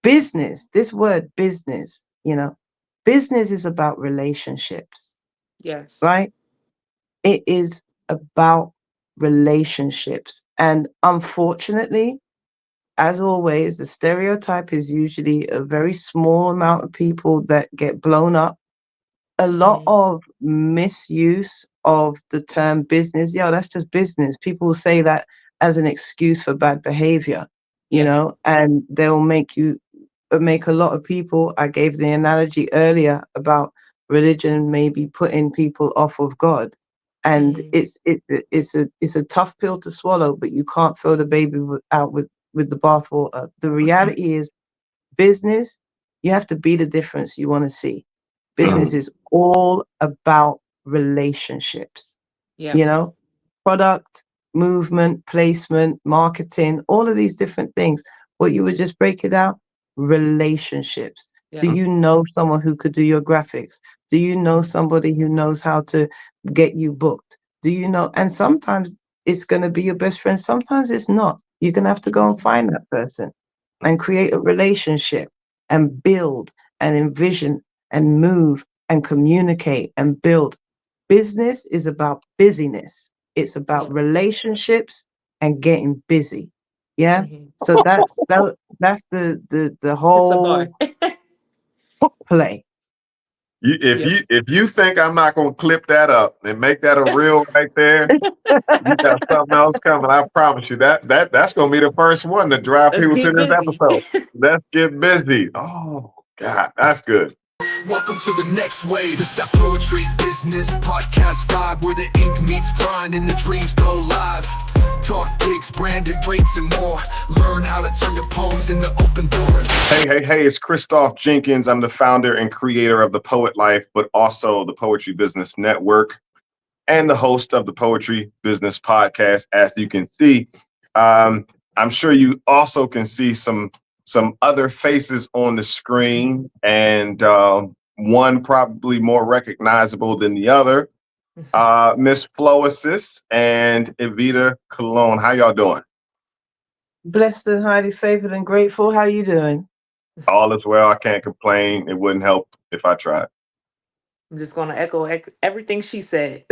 business, this word business, business is about relationships, Yes. right? It is about relationships. And unfortunately, as always, the stereotype is usually a very small amount of people that get blown up. A lot Mm-hmm. of misuse of the term business. Yeah, that's just business. People will say that as an excuse for bad behavior, Yeah. and they'll make a lot of people. I gave the analogy earlier about religion maybe putting people off of God. And Mm-hmm. it's a tough pill to swallow, but you can't throw the baby out with the bathwater. The reality is business, you have to be the difference you want to see. Business is all about relationships, Yeah. you know, product, movement, placement, marketing, all of these different things. What you would just break it out, relationships. Do Yeah. you know someone who could do your graphics? Do you know Mm-hmm. somebody who knows how to get you booked? Do you know? And sometimes it's going to be your best friend. Sometimes it's not. You're going to have to go and Mm-hmm. find that person and create a relationship and build and envision and move and communicate and build. Business is about busyness. It's about Yeah. relationships and getting busy. Yeah. Mm-hmm. So that's the It's a bar. whole play. Yep. If you think I'm not gonna clip that up and make that a reel right there, you got something else coming. I promise you that's gonna be the first one to drive Let's people to get this busy. episode. Let's get busy. Oh God, that's good. Welcome to the next wave. It's that poetry business podcast vibe where the ink meets grind and the dreams go live. Talk gigs, branded rates, and more. Learn how to turn your poems into open doors. Hey, it's Christoph Jenkins. I'm the founder and creator of The Poet Life, but also the Poetry Business Network and the host of the Poetry Business Podcast. As you can see, I'm sure you also can see some other faces on the screen, and one probably more recognizable than the other. Miss Floacist and Evita Colon. How y'all doing? Blessed and highly favored and grateful. How you doing? All is well. I can't complain. It wouldn't help if I tried. I'm just going to echo everything she said.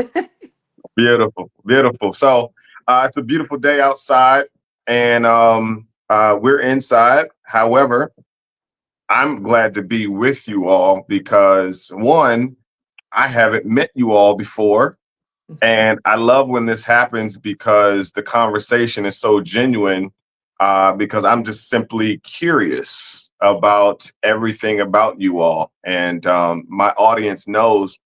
Beautiful, beautiful. So it's a beautiful day outside, and we're inside. However, I'm glad to be with you all because one, I haven't met you all before. And I love when this happens because the conversation is so genuine, because I'm just simply curious about everything about you all. And my audience knows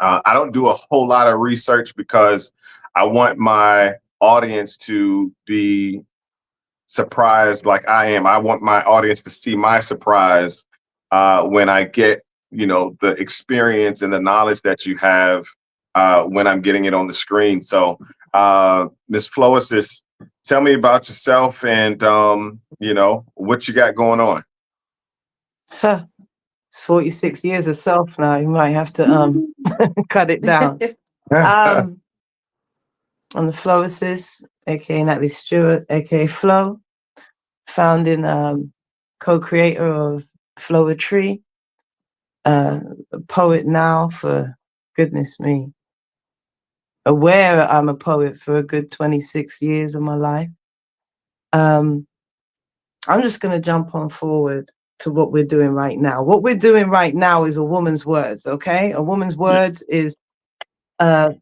I don't do a whole lot of research because I want my audience to be surprised like I am. I want my audience to see my surprise when I get, the experience and the knowledge that you have when I'm getting it on the screen. So, Ms. Floacist, tell me about yourself and, what you got going on. Huh, it's 46 years of self now. You might have to cut it down. Um, I'm the Flowicist, aka Natalie Stewart, aka Flo, founding co-creator of Floetry, a poet now for goodness me. Aware I'm a poet for a good 26 years of my life. Um, I'm just gonna jump on forward to what we're doing right now. What we're doing right now is a woman's words, okay? A woman's Yeah. words is a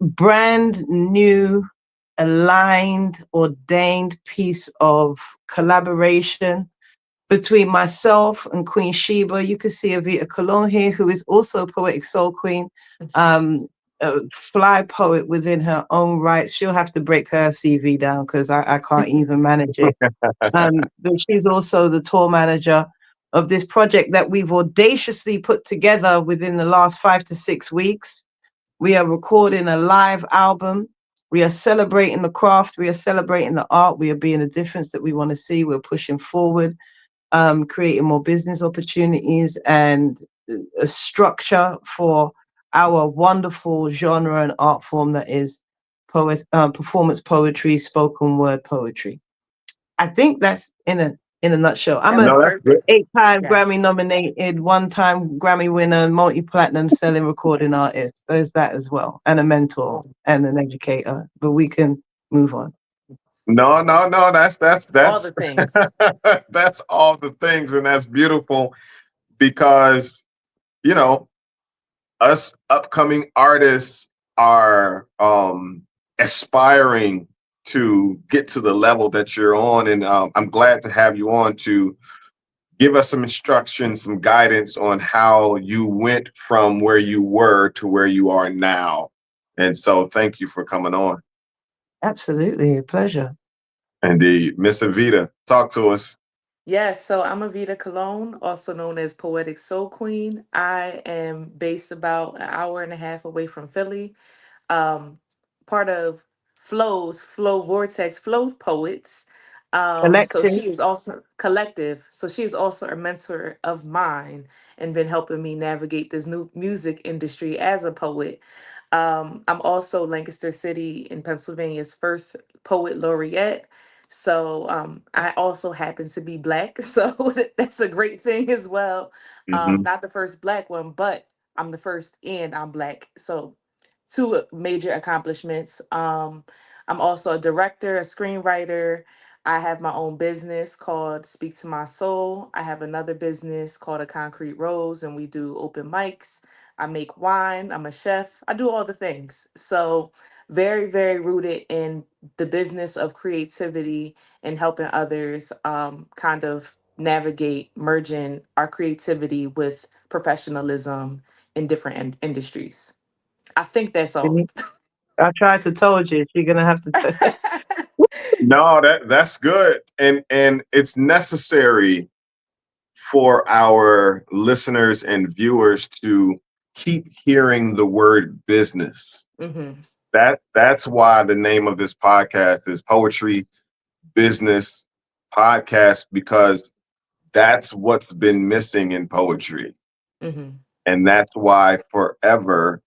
brand new, aligned, ordained piece of collaboration between myself and Queen Sheba. You can see Evita Colon here, who is also a poetic soul queen, a fly poet within her own right. She'll have to break her CV down because I can't even manage it. But she's also the tour manager of this project that we've audaciously put together within the last 5 to 6 weeks. We are recording a live album. We are celebrating the craft. We are celebrating the art. We are being the difference that we want to see. We're pushing forward, creating more business opportunities and a structure for our wonderful genre and art form that is performance poetry, spoken word poetry. I think that's in a in a nutshell. I'm That a was No, that's good. perfect. 8-time Yes. Grammy nominated, 1-time Grammy winner, multi-platinum selling recording artist. There's that as well, and a mentor and an educator. But we can move on. No, no, no. That's All the things. that's all the things, and that's beautiful because you know us upcoming artists are aspiring to get to the level that you're on, and I'm glad to have you on to give us some instruction, some guidance on how you went from where you were to where you are now. And so, thank you for coming on. Absolutely, a pleasure. Indeed, Miss Evita, talk to us. Yes, so I'm Evita Colon, also known as Poetic Soul Queen. I am based about an hour and a half away from Philly. um, Part of Flow Vortex, Flow Poets. So Collective. she is also collective. So she is also a mentor of mine and been helping me navigate this new music industry as a poet. I'm also Lancaster City in Pennsylvania's first poet laureate. So I also happen to be Black. So that's a great thing as well. Hmm. Not the first Black one, but I'm the first and I'm Black. So two major accomplishments. I'm also a director, a screenwriter. I have my own business called Speak to My Soul. I have another business called A Concrete Rose, and we do open mics. I make wine. I'm a chef. I do all the things. So, very, very rooted in the business of creativity and helping others kind of navigate merging our creativity with professionalism in different industries. I think that's all. I tried to told you. You're gonna have to. No, that's good, and it's necessary for our listeners and viewers to keep hearing the word business. Hmm. That's why the name of this podcast is Poetry Business Podcast, because that's what's been missing in poetry. Hmm. And that's why forever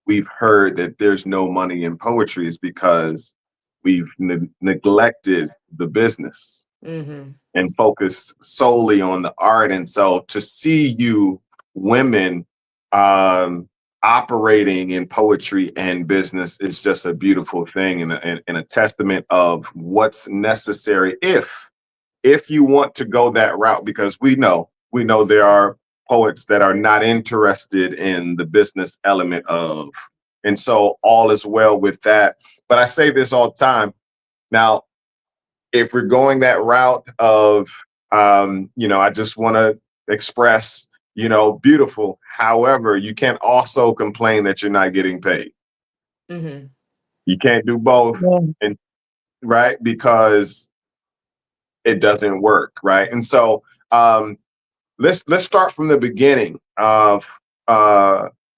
we've heard that there's no money in poetry, is because we've neglected the business Hmm. and focused solely on the art. And so to see you women um, operating in poetry and business is just a beautiful thing, and a testament of what's necessary if you want to go that route, because we know there are poets that are not interested in the business element of, and so all is well with that. But I say this all the time now, if we're going that route of I just want to express, beautiful, however, you can't also complain that you're not getting paid. Hmm. You can't do both, Yeah. and right, because it doesn't work, right? And so let's start from the beginning of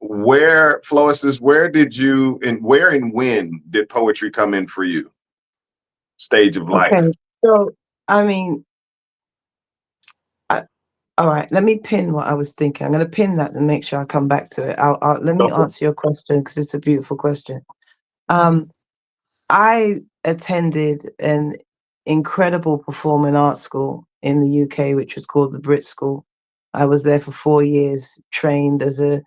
where Floacist, where and when did poetry come in for you? Stage of life. Okay. So, I mean, I, all right. Let me pin what I was thinking. I'm going to pin that and make sure I come back to it. Let me Go for it. answer your question because it's a beautiful question. Hmm. I attended an incredible performing arts school in the UK, which was called the Brit School. I was there for 4 years, trained as a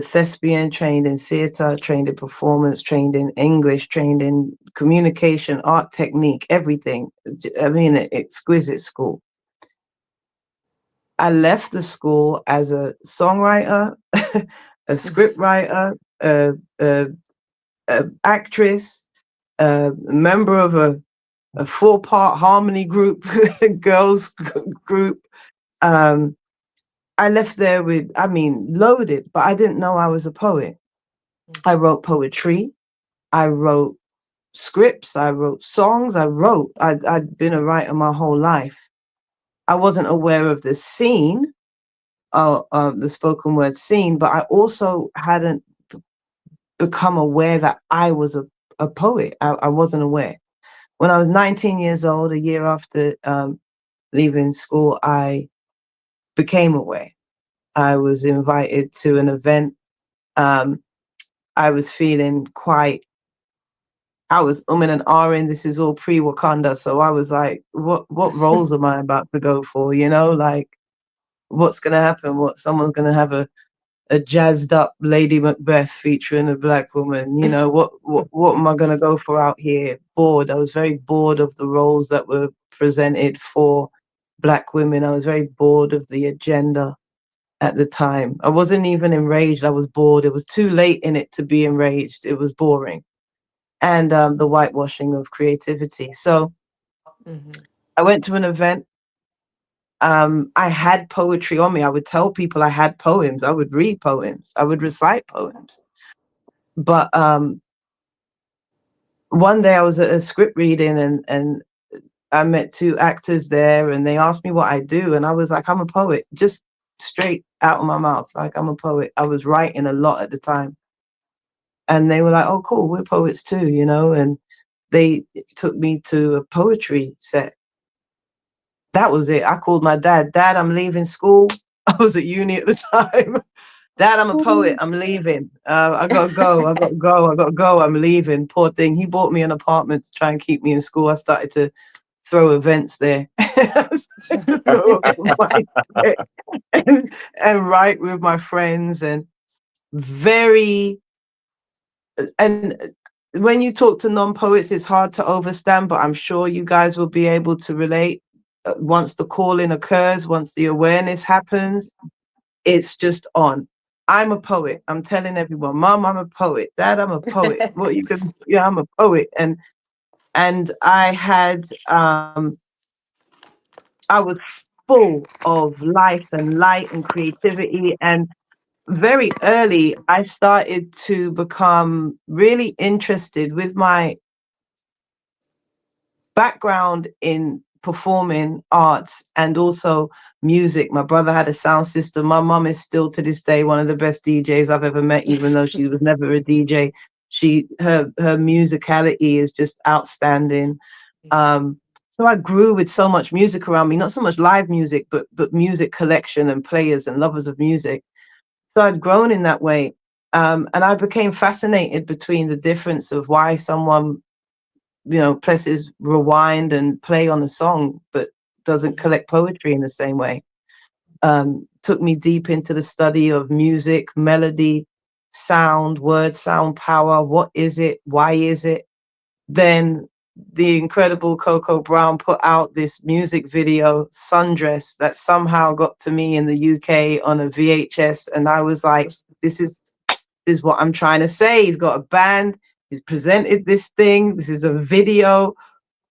thespian, trained in theatre, trained in performance, trained in English, trained in communication, art technique, everything. I mean, an exquisite school. I left the school as a songwriter, a script writer, a actress, a member of a 4-part harmony group, girls group. Um, I left there with, I mean, loaded, but I didn't know I was a poet. I wrote poetry. I wrote scripts. I wrote songs. I'd been a writer my whole life. I wasn't aware of the scene, the spoken word scene, but I also hadn't become aware that I was a poet. I wasn't aware. When I was 19 years old, a year after leaving school, I became aware. I was invited to an event. Um, I was feeling quite I was and ahhing. This is all pre-Wakanda. So I was like, what roles am I about to go for? You know, like, what's going to happen? Someone's going to have a jazzed up Lady Macbeth featuring a black woman. You know, what am I going to go for out here? Bored. I was very bored of the roles that were presented for black women. I was very bored of the agenda at the time. I wasn't even enraged. I was bored. It was too late in it to be enraged. It was boring. And the whitewashing of creativity. So I went to an event. I had poetry on me. I would tell people I had poems. I would read poems. I would recite poems. But one day I was at a script reading and I met two actors there and they asked me what I do. And I was like, I'm a poet, just straight out of my mouth. Like, I'm a poet. I was writing a lot at the time. And they were like, oh, cool, we're poets too, you know? And they took me to a poetry set. That was it. I called my dad. Dad, I'm leaving school. I was at uni at the time. Dad, I'm a poet. I'm leaving. I gotta go. I gotta go. I gotta go. I'm leaving. Poor thing. He bought me an apartment to try and keep me in school. I started to throw events there. I started to throw and write with my friends and very and when you talk to non-poets, it's hard to overstand, but I'm sure you guys will be able to relate. Once the calling occurs, once the awareness happens, it's just on. I'm a poet. I'm telling everyone, Mom, I'm a poet. Dad, I'm a poet. What you can, yeah, I'm a poet. And I had, I was full of life and light and creativity. And very early, I started to become really interested with my background in performing arts and also music. My brother had a sound system. My mom is still to this day one of the best DJs I've ever met, even though she was never a DJ. Her musicality is just outstanding. So I grew with so much music around me, not so much live music, but music collection and players and lovers of music. So I'd grown in that way. And I became fascinated between the difference of why someone, you know, presses rewind and play on a song, but doesn't collect poetry in the same way. Took me deep into the study of music, melody, sound, word, sound, power. What is it? Why is it? Then the incredible Coco Brown put out this music video, Sundress, that somehow got to me in the UK on a VHS. And I was like, this is what I'm trying to say. He's got a band. He's presented this thing. This is a video.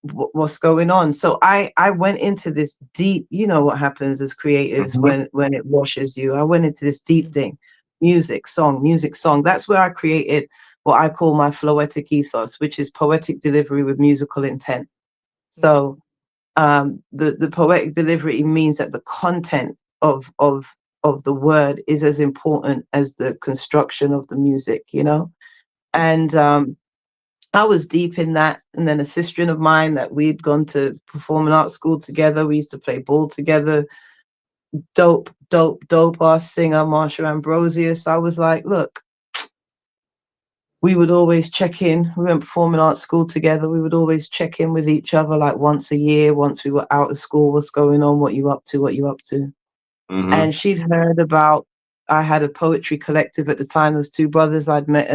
What's going on? So I went into this deep, you know what happens as creatives when it washes you. I went into this deep thing, music, song. That's where I created what I call my Floetic ethos, which is poetic delivery with musical intent. So the poetic delivery means that the content of the word is as important as the construction of the music, you know? And I was deep in that. And then a sister of mine that we'd gone to performing arts school together. We used to play ball together. Dope ass singer, Marsha Ambrosius. I was like, look, we would always check in. We went performing arts school together. We would always check in with each other like once a year, once we were out of school. What's going on? What you up to? And she'd heard about, I had a poetry collective at the time. There's two brothers I'd met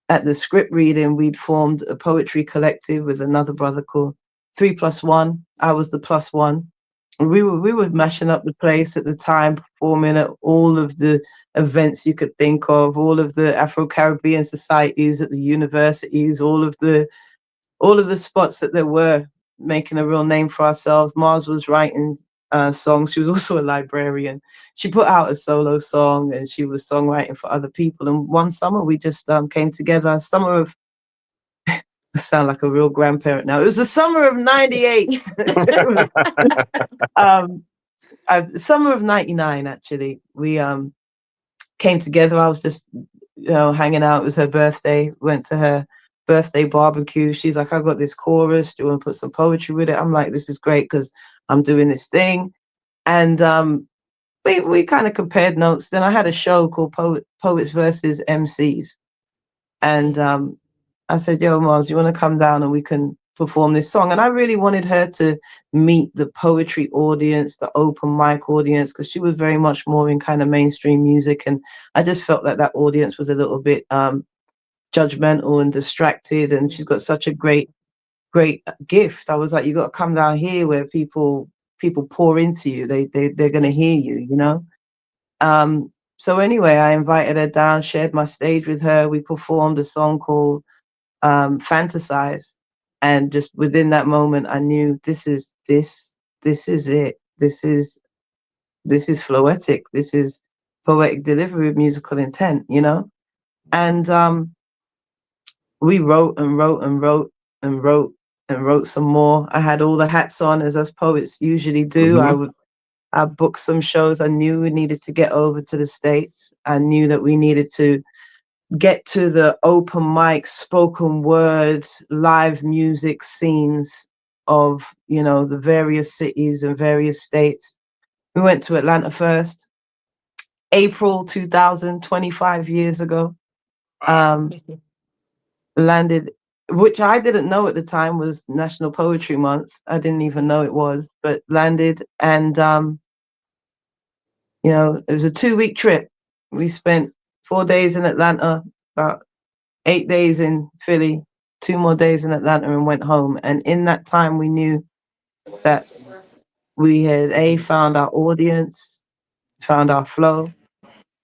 at the script reading. We'd formed a poetry collective with another brother called 3+1. I was the plus one. We were mashing up the place at the time, performing at all of the events you could think of, all of the Afro-Caribbean societies at the universities, all of the spots that there were, making a real name for ourselves. Mars was writing songs. She was also a librarian. She put out a solo song and she was songwriting for other people. And one summer we just came together. Summer of, I sound like a real grandparent now. It was the summer of '98. Summer of '99, actually. We came together. I was just, you know, hanging out. It was her birthday. Went to her birthday barbecue. She's like, I've got this chorus. Do you want to put some poetry with it? I'm like, this is great because I'm doing this thing. And we kind of compared notes. Then I had a show called Poets versus MCs. And I said, yo, Mars, you want to come down and we can perform this song? And I really wanted her to meet the poetry audience, the open mic audience, because she was very much more in kind of mainstream music. And I just felt that that audience was a little bit judgmental and distracted. And she's got such a great gift. I was like, you got to come down here where people pour into you. They're going to hear you, you know? So anyway, I invited her down, shared my stage with her. We performed a song called Fantasize. And just within that moment, I knew this is it. This is Floetic. This is poetic delivery with musical intent, you know? And we wrote and wrote and wrote and wrote and wrote some more. I had all the hats on, as us poets usually do. Mm-hmm. I booked some shows. I knew we needed to get over to the States. I knew that we needed to get to the open mic, spoken word, live music scenes of, you know, the various cities and various states. We went to Atlanta first, April 2000, 25 years ago. Wow. Landed, which I didn't know at the time was National Poetry Month. I didn't even know it was, but landed. And you know, it was a 2-week trip. We spent 4 days in Atlanta, about 8 days in Philly, 2 more days in Atlanta, and went home. And in that time, we knew that we had found our audience, found our flow,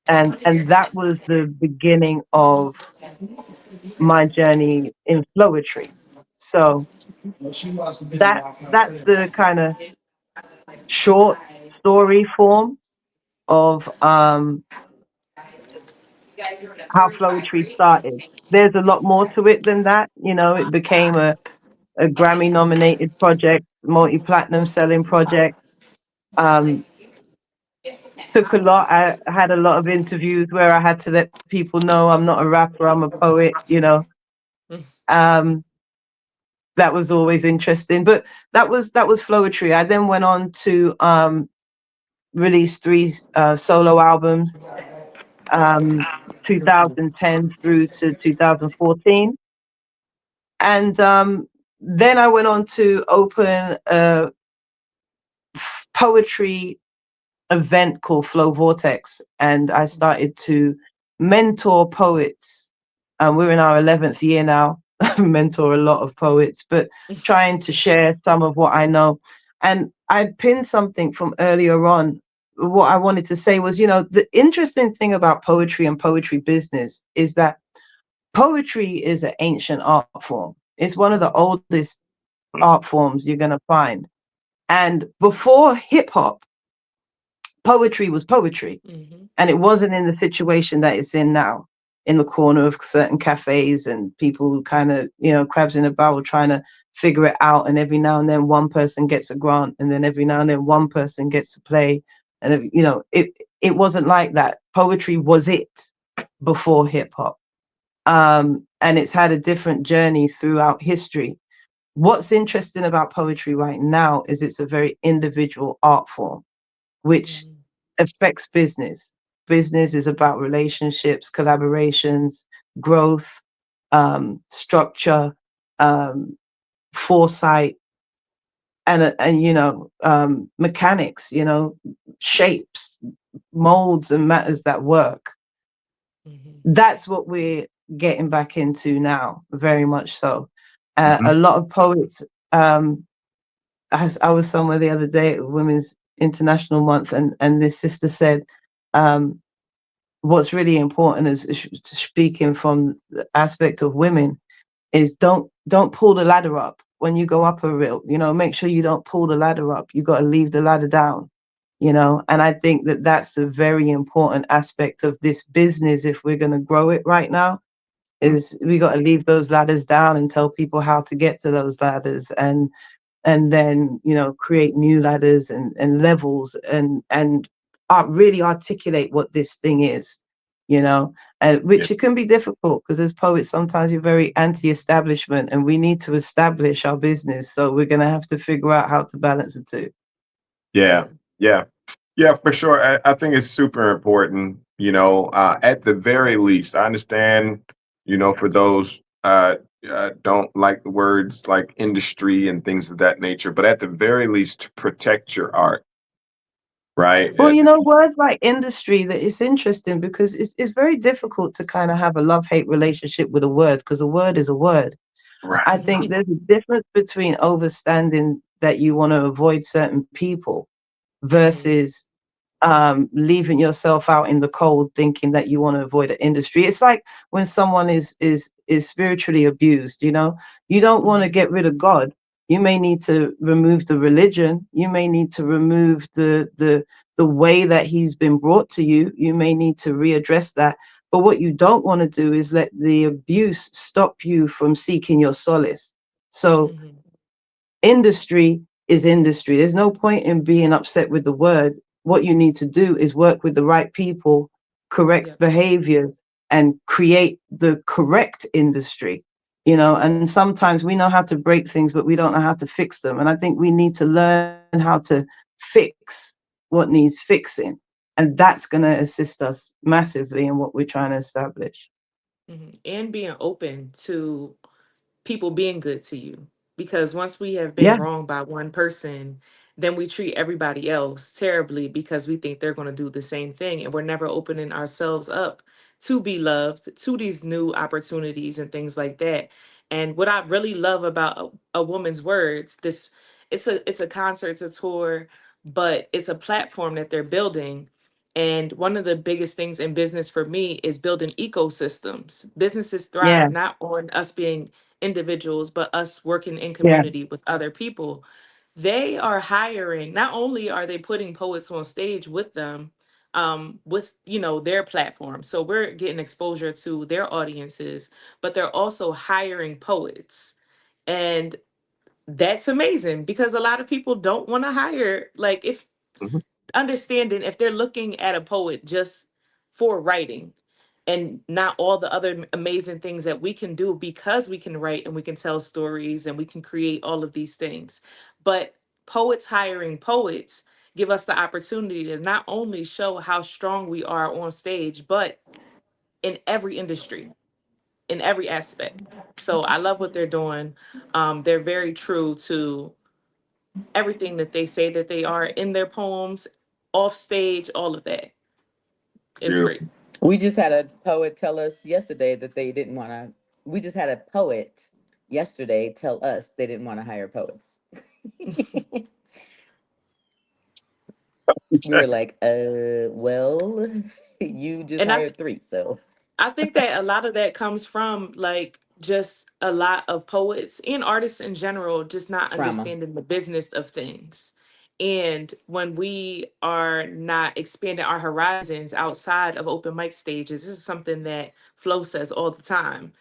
and that was the beginning of my journey in Floetry. So that's the kind of short story form of how Floetry started. There's a lot more to it than that. You know, it became a Grammy nominated project, multi-platinum selling project. Um, Took a lot. I had a lot of interviews where I had to let people know I'm not a rapper, I'm a poet, you know. Um, that was always interesting. But that was Floetry. I then went on to release 3 solo albums, um, 2010 through to 2014. And then I went on to open a poetry event called Flow Vortex, and I started to mentor poets. We're in our 11th year now. Mentor a lot of poets, but trying to share some of what I know. And I pinned something from earlier on. What I wanted to say was, you know, the interesting thing about poetry and poetry business is that poetry is an ancient art form. It's one of the oldest art forms you're going to find. And before hip hop, poetry was poetry. And it wasn't in the situation that it's in now, in the corner of certain cafes and people kind of, you know, crabs in a barrel trying to figure it out. And every now and then one person gets a grant, and then every now and then one person gets to play. And, you know, it wasn't like that. Poetry was it before hip hop. And it's had a different journey throughout history. What's interesting about poetry right now is it's a very individual art form, which affects business. Business is about relationships, collaborations, growth, structure, foresight, and you know, mechanics, you know, shapes, molds, and matters that work. That's what we're getting back into now, very much so. Mm-hmm. A lot of poets. I was somewhere the other day at Women's International Month, and this sister said, what's really important is speaking from the aspect of women is don't pull the ladder up when you go up a reel. You know, make sure you don't pull the ladder up. You got to leave the ladder down. You know, and I think that that's a very important aspect of this business if we're going to grow it right now. Is we got to leave those ladders down and tell people how to get to those ladders, and then, you know, create new ladders and levels, and really articulate what this thing is, you know, which it can be difficult because as poets sometimes you're very anti-establishment, and we need to establish our business, so we're going to have to figure out how to balance the two. Yeah, for sure. I think it's super important, you know, at the very least. I understand, you know, for those don't like the words like industry and things of that nature, but at the very least to protect your art, right? Well, you know, words like industry, that it's interesting because it's very difficult to kind of have a love-hate relationship with a word, because a word is a word. Right. I think there's a difference between overstanding that you want to avoid certain people Mm-hmm. versus leaving yourself out in the cold thinking that you want to avoid an industry. It's like when someone is spiritually abused, you know, you don't want to Mm-hmm. get rid of God. You may need to remove the religion. You may need to remove the way that he's been brought to you. You may need to readdress that. But what you don't want to do is let the abuse stop you from seeking your solace. So Mm-hmm. industry is industry. There's no point in being upset with the word. What you need to do is work with the right people, correct Yep. behaviors, and create the correct industry. You know, and sometimes we know how to break things, but we don't know how to fix them. And I think we need to learn how to fix what needs fixing. And that's going to assist us massively in what we're trying to establish. Mm-hmm. And being open to people being good to you, because once we have been Yeah, wronged by one person, then we treat everybody else terribly because we think they're going to do the same thing, and we're never opening ourselves up to be loved, to these new opportunities and things like that. And what I really love about a woman's words, this, it's a concert, it's a tour, but it's a platform that they're building. And one of the biggest things in business for me is building ecosystems. Businesses yeah, thrive not on us being individuals, but us working in yeah, community with other people. They are hiring, not only are they putting poets on stage with them, with, you know, their platform. So we're getting exposure to their audiences, but they're also hiring poets. And that's amazing because a lot of people don't want to hire, like, if Mhm. understanding if they're looking at a poet just for writing and not all the other amazing things that we can do because we can write and we can tell stories and we can create all of these things. But poets hiring poets give us the opportunity to not only show how strong we are on stage, but in every industry, in every aspect. So I love what they're doing. They're very true to everything that they say that they are in their poems, off stage, all of that. It's great. Beautiful. We just had a poet tell us yesterday that they didn't want to. We just had a poet yesterday tell us they didn't want to hire poets. We were like, well, you just And hired three, so I think that a lot of that comes from like just a lot of poets and artists in general just not trauma. understanding the business of things. And when we are not expanding our horizons outside of open mic stages, this is something that Flo says all the time.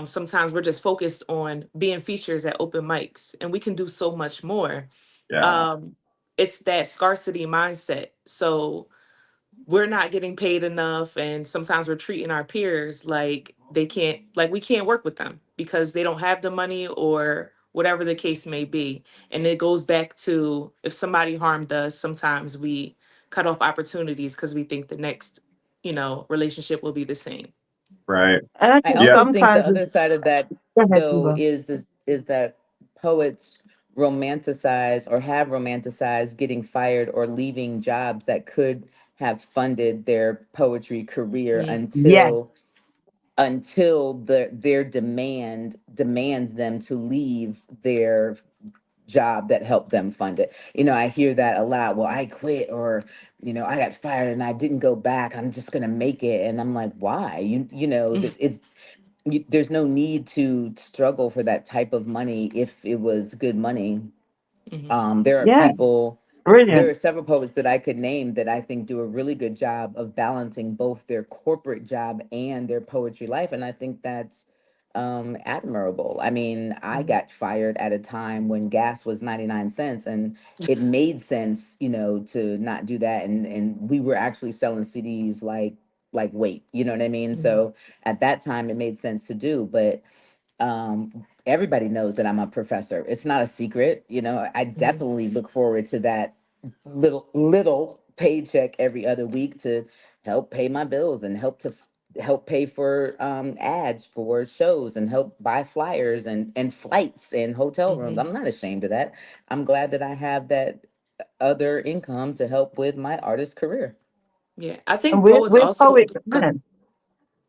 Sometimes we're just focused on being features at open mics, and we can do so much more. Yeah. Um, it's that scarcity mindset. So we're not getting paid enough, and sometimes we're treating our peers like they can't, like we can't work with them because they don't have the money or whatever the case may be. And it goes back to if somebody harmed us, sometimes we cut off opportunities because we think the next, you know, relationship will be the same. Right. and I I think Yeah. also think sometimes the other side of that go ahead, though Eva. is that poets romanticize or have romanticized getting fired or leaving jobs that could have funded their poetry career Mm, Yeah, until their demands them to leave their job that helped them fund it. I hear that a lot. Well, I quit, or I got fired and I didn't go back. I'm just gonna make it, and I'm like, why? There's no need to struggle for that type of money if it was good money. mhm, There are yeah, people, there brilliant. are several poets that I could name that I think do a really good job of balancing both their corporate job and their poetry life. And I think that's admirable. I mean, I mhm, got fired at a time when gas was 99 cents, and it made sense, to not do that. And we were actually selling CDs like wait, you know what I mean? mhm, So at that time it made sense to do, but everybody knows that I'm a professor. It's not a secret. I mhm, definitely look forward to that little paycheck every other week to help pay my bills and help to help pay for ads for shows and help buy flyers and flights and hotel rooms. Mhm. I'm not ashamed of that. I'm glad that I have that other income to help with my artist career. Yeah, I And think we're poets we're also poets go and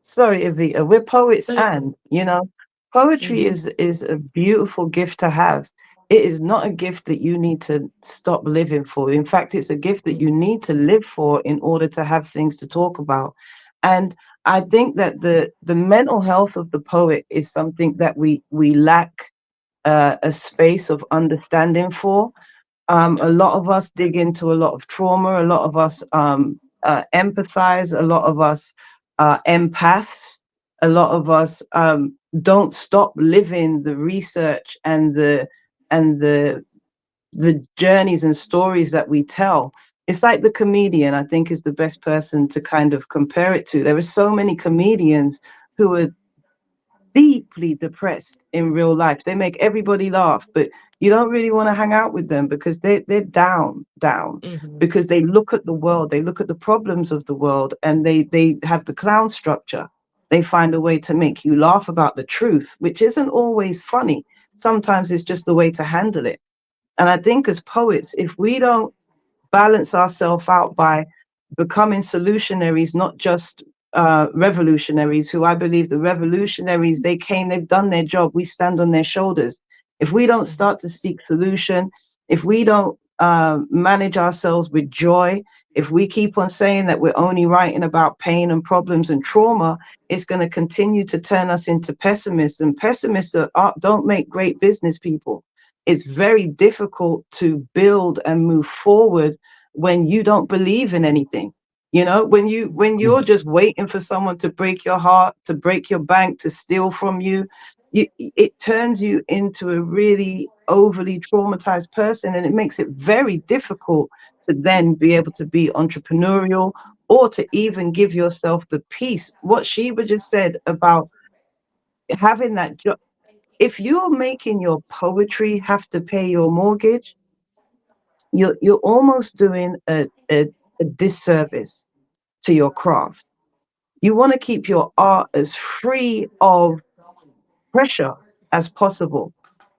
sorry, Evita, we're poets ahead. and poetry Mhm. is a beautiful gift to have. It is not a gift that you need to stop living for. In fact, it's a gift that you need to live for in order to have things to talk about. And I think that the mental health of the poet is something that we lack a space of understanding for. Yeah. A lot of us dig into a lot of trauma. A lot of us empathize. A lot of us are empaths. A lot of us don't stop living the research and the journeys and stories that we tell. It's like the comedian, I think, is the best person to kind of compare it to. There are so many comedians who are deeply depressed in real life. They make everybody laugh, but you don't really want to hang out with them because they're down, Mhm. because they look at the world, they look at the problems of the world, and they have the clown structure. They find a way to make you laugh about the truth, which isn't always funny. Sometimes it's just the way to handle it. And I think as poets, if we don't balance ourselves out by becoming solutionaries, not just revolutionaries, who I believe the revolutionaries, they came, they've done their job. We stand on their shoulders. If we don't Mhm. start to seek solution, if we don't manage ourselves with joy, if we keep on saying that we're only writing about pain and problems and trauma, it's going to continue to turn us into pessimists. And pessimists don't make great business people. It's very difficult to build and move forward when you don't believe in anything. You know, when you're just waiting for someone to break your heart, to break your bank, to steal from you, it turns you into a really overly traumatized person, and it makes it very difficult to then be able to be entrepreneurial or to even give yourself the peace. What Sheba just said about having that job, if you're making your poetry have to pay your mortgage, you're almost doing a disservice to your craft. You want to keep your art as free of pressure as possible.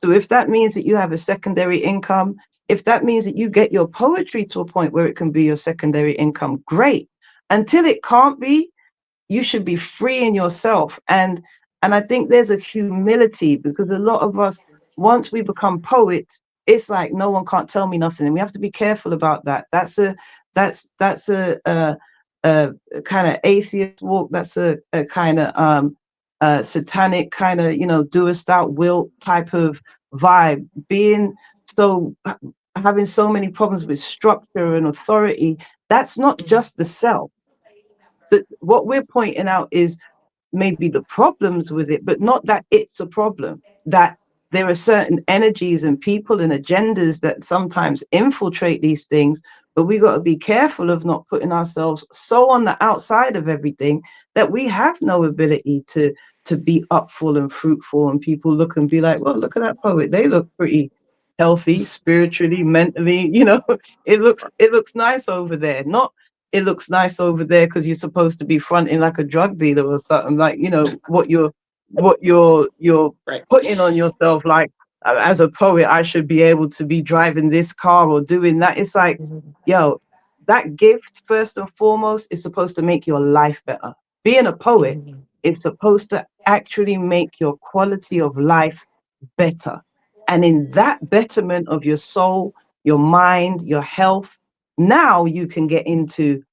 So if that means that you have a secondary income, if that means that you get your poetry to a point where it can be your secondary income, great. Until it can't be, you should be freeing yourself. And I think there's a humility, because a lot of us, once we become poets, it's like no one can't tell me nothing, and we have to be careful about that. That's a kind of atheist walk. That's a kind of satanic kind of, doest thou wilt type of vibe. Being so Having so many problems with structure and authority, that's not Mhm. just the self. That what we're pointing out is maybe the problems with it, but not that it's a problem. That there are certain energies and people and agendas that sometimes infiltrate these things, but we got to be careful of not putting ourselves so on the outside of everything that we have no ability to be upful and fruitful, and people look and be like, well, look at that poet, they look pretty healthy spiritually, mentally, it looks nice over there. Not it looks nice over there because you're supposed to be fronting like a drug dealer or something, like, what you're Right. putting on yourself, like, as a poet I should be able to be driving this car or doing that. It's like, Mhm. yo, that gift first and foremost is supposed to make your life better. Being a poet Mhm. is supposed to actually make your quality of life better. And in that betterment of your soul, your mind, your health, now you can get into,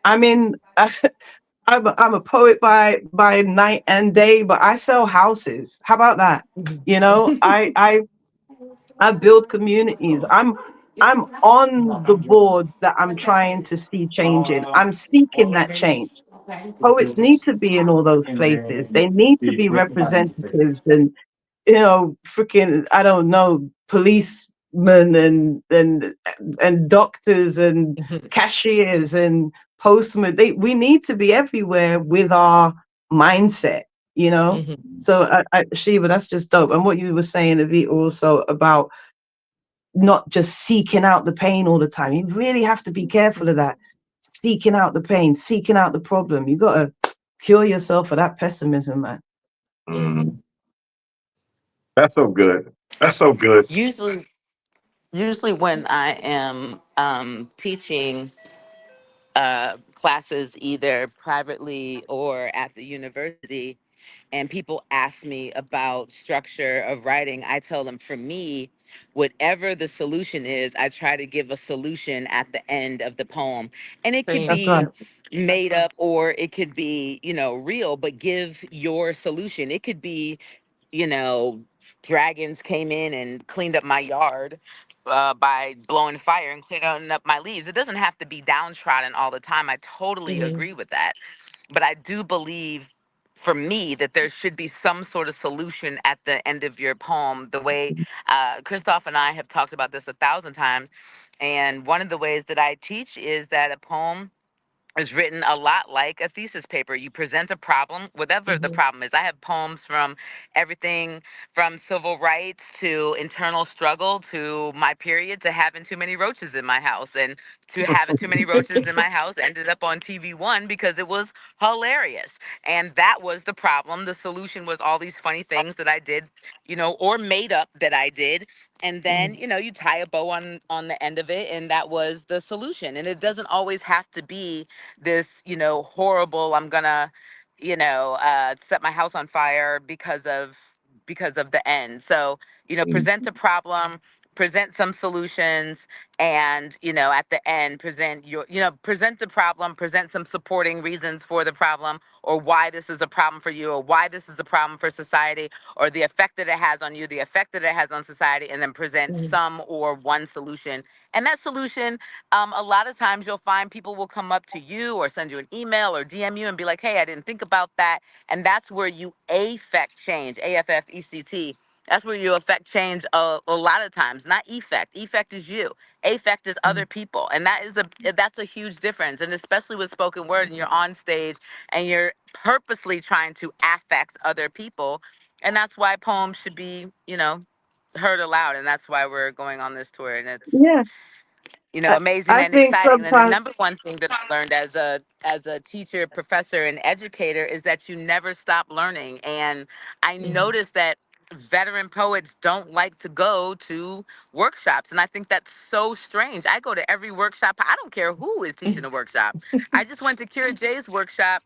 I mean, I'm a poet by night and day, but I sell houses. How about that? Mhm. You know, I build communities. I'm on the board that I'm trying to see changing. I'm seeking that change. Poets need to be in all those places. They need to be representatives, and freaking, I don't know, policemen and doctors and Mhm. cashiers and postmen. We need to be everywhere with our mindset, you know. Mhm. So Shiva, that's just dope. And what you were saying, Evita, also about not just seeking out the pain all the time. You really have to be careful of that. Seeking out the pain, seeking out the problem. You gotta cure yourself of that pessimism, man. Mm. That's so good. That's so good. Usually when I am teaching classes either privately or at the university, and people ask me about structure of writing, I tell them, for me, whatever the solution is, I try to give a solution at the end of the poem. And it could Same. That's right. be made up or it could be, real, but give your solution. It could be, you know, dragons came in and cleaned up my yard by blowing fire and cleaning up my leaves. It doesn't have to be downtrodden all the time. I totally Mm-hmm. agree with that. But I do believe, for me, that there should be some sort of solution at the end of your poem. The way Christoph and I have talked about this 1,000 times. And one of the ways that I teach is that a poem is written a lot like a thesis paper. You present a problem, whatever the Mm-hmm. problem is. I have poems from everything from civil rights to internal struggle to my period to having too many roaches in my house. And to having too many roaches in my house ended up on TV1 because it was hilarious. And that was the problem. The solution was all these funny things that I did, or made up that I did. And then, you tie a bow on the end of it, and that was the solution. And it doesn't always have to be this, horrible, I'm gonna, set my house on fire because of the end. So, present a problem, present some solutions, and, at the end, present the problem, present some supporting reasons for the problem, or why this is a problem for you, or why this is a problem for society, or the effect that it has on you, the effect that it has on society, and then present Mm-hmm. some or one solution. And that solution, a lot of times you'll find people will come up to you or send you an email or DM you and be like, hey, I didn't think about that. And that's where you affect change, AFFECT. That's where you affect change a lot of times, not effect. Effect is you. Affect is other people. And that's a huge difference. And especially with spoken word, and you're on stage and you're purposely trying to affect other people. And that's why poems should be, heard aloud. And that's why we're going on this tour. And it's, Yeah. amazing I and think exciting. And the sometimes. number one thing that I learned as a teacher, professor, and educator is that you never stop learning. And I Mm-hmm. noticed that veteran poets don't like to go to workshops. And I think that's so strange. I go to every workshop. I don't care who is teaching the workshop. I just went to Kira J's workshop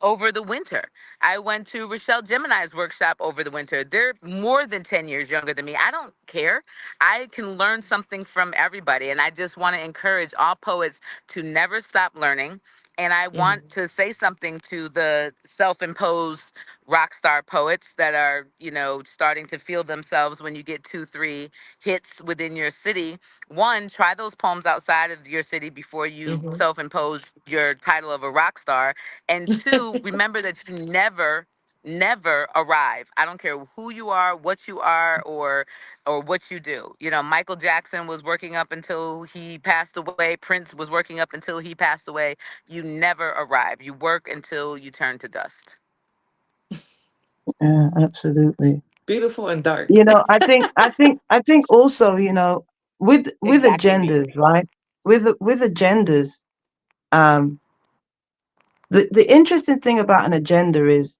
over the winter. I went to Rochelle Gemini's workshop over the winter. They're more than 10 years younger than me. I don't care. I can learn something from everybody. And I just want to encourage all poets to never stop learning. And I Mm-hmm. want to say something to the self imposed rock star poets that are, starting to feel themselves when you get 2, 3 hits within your city. One, try those poems outside of your city before you Mm-hmm. self impose your title of a rock star. And two, remember that you never arrive. I don't care who you are, what you are, or what you do. Michael Jackson was working up until he passed away. Prince was working up until he passed away. You never arrive. You work until you turn to dust. Yeah, absolutely. Beautiful and dark. I think also, with Exactly, me. agendas, right? With agendas, um, the interesting thing about an agenda is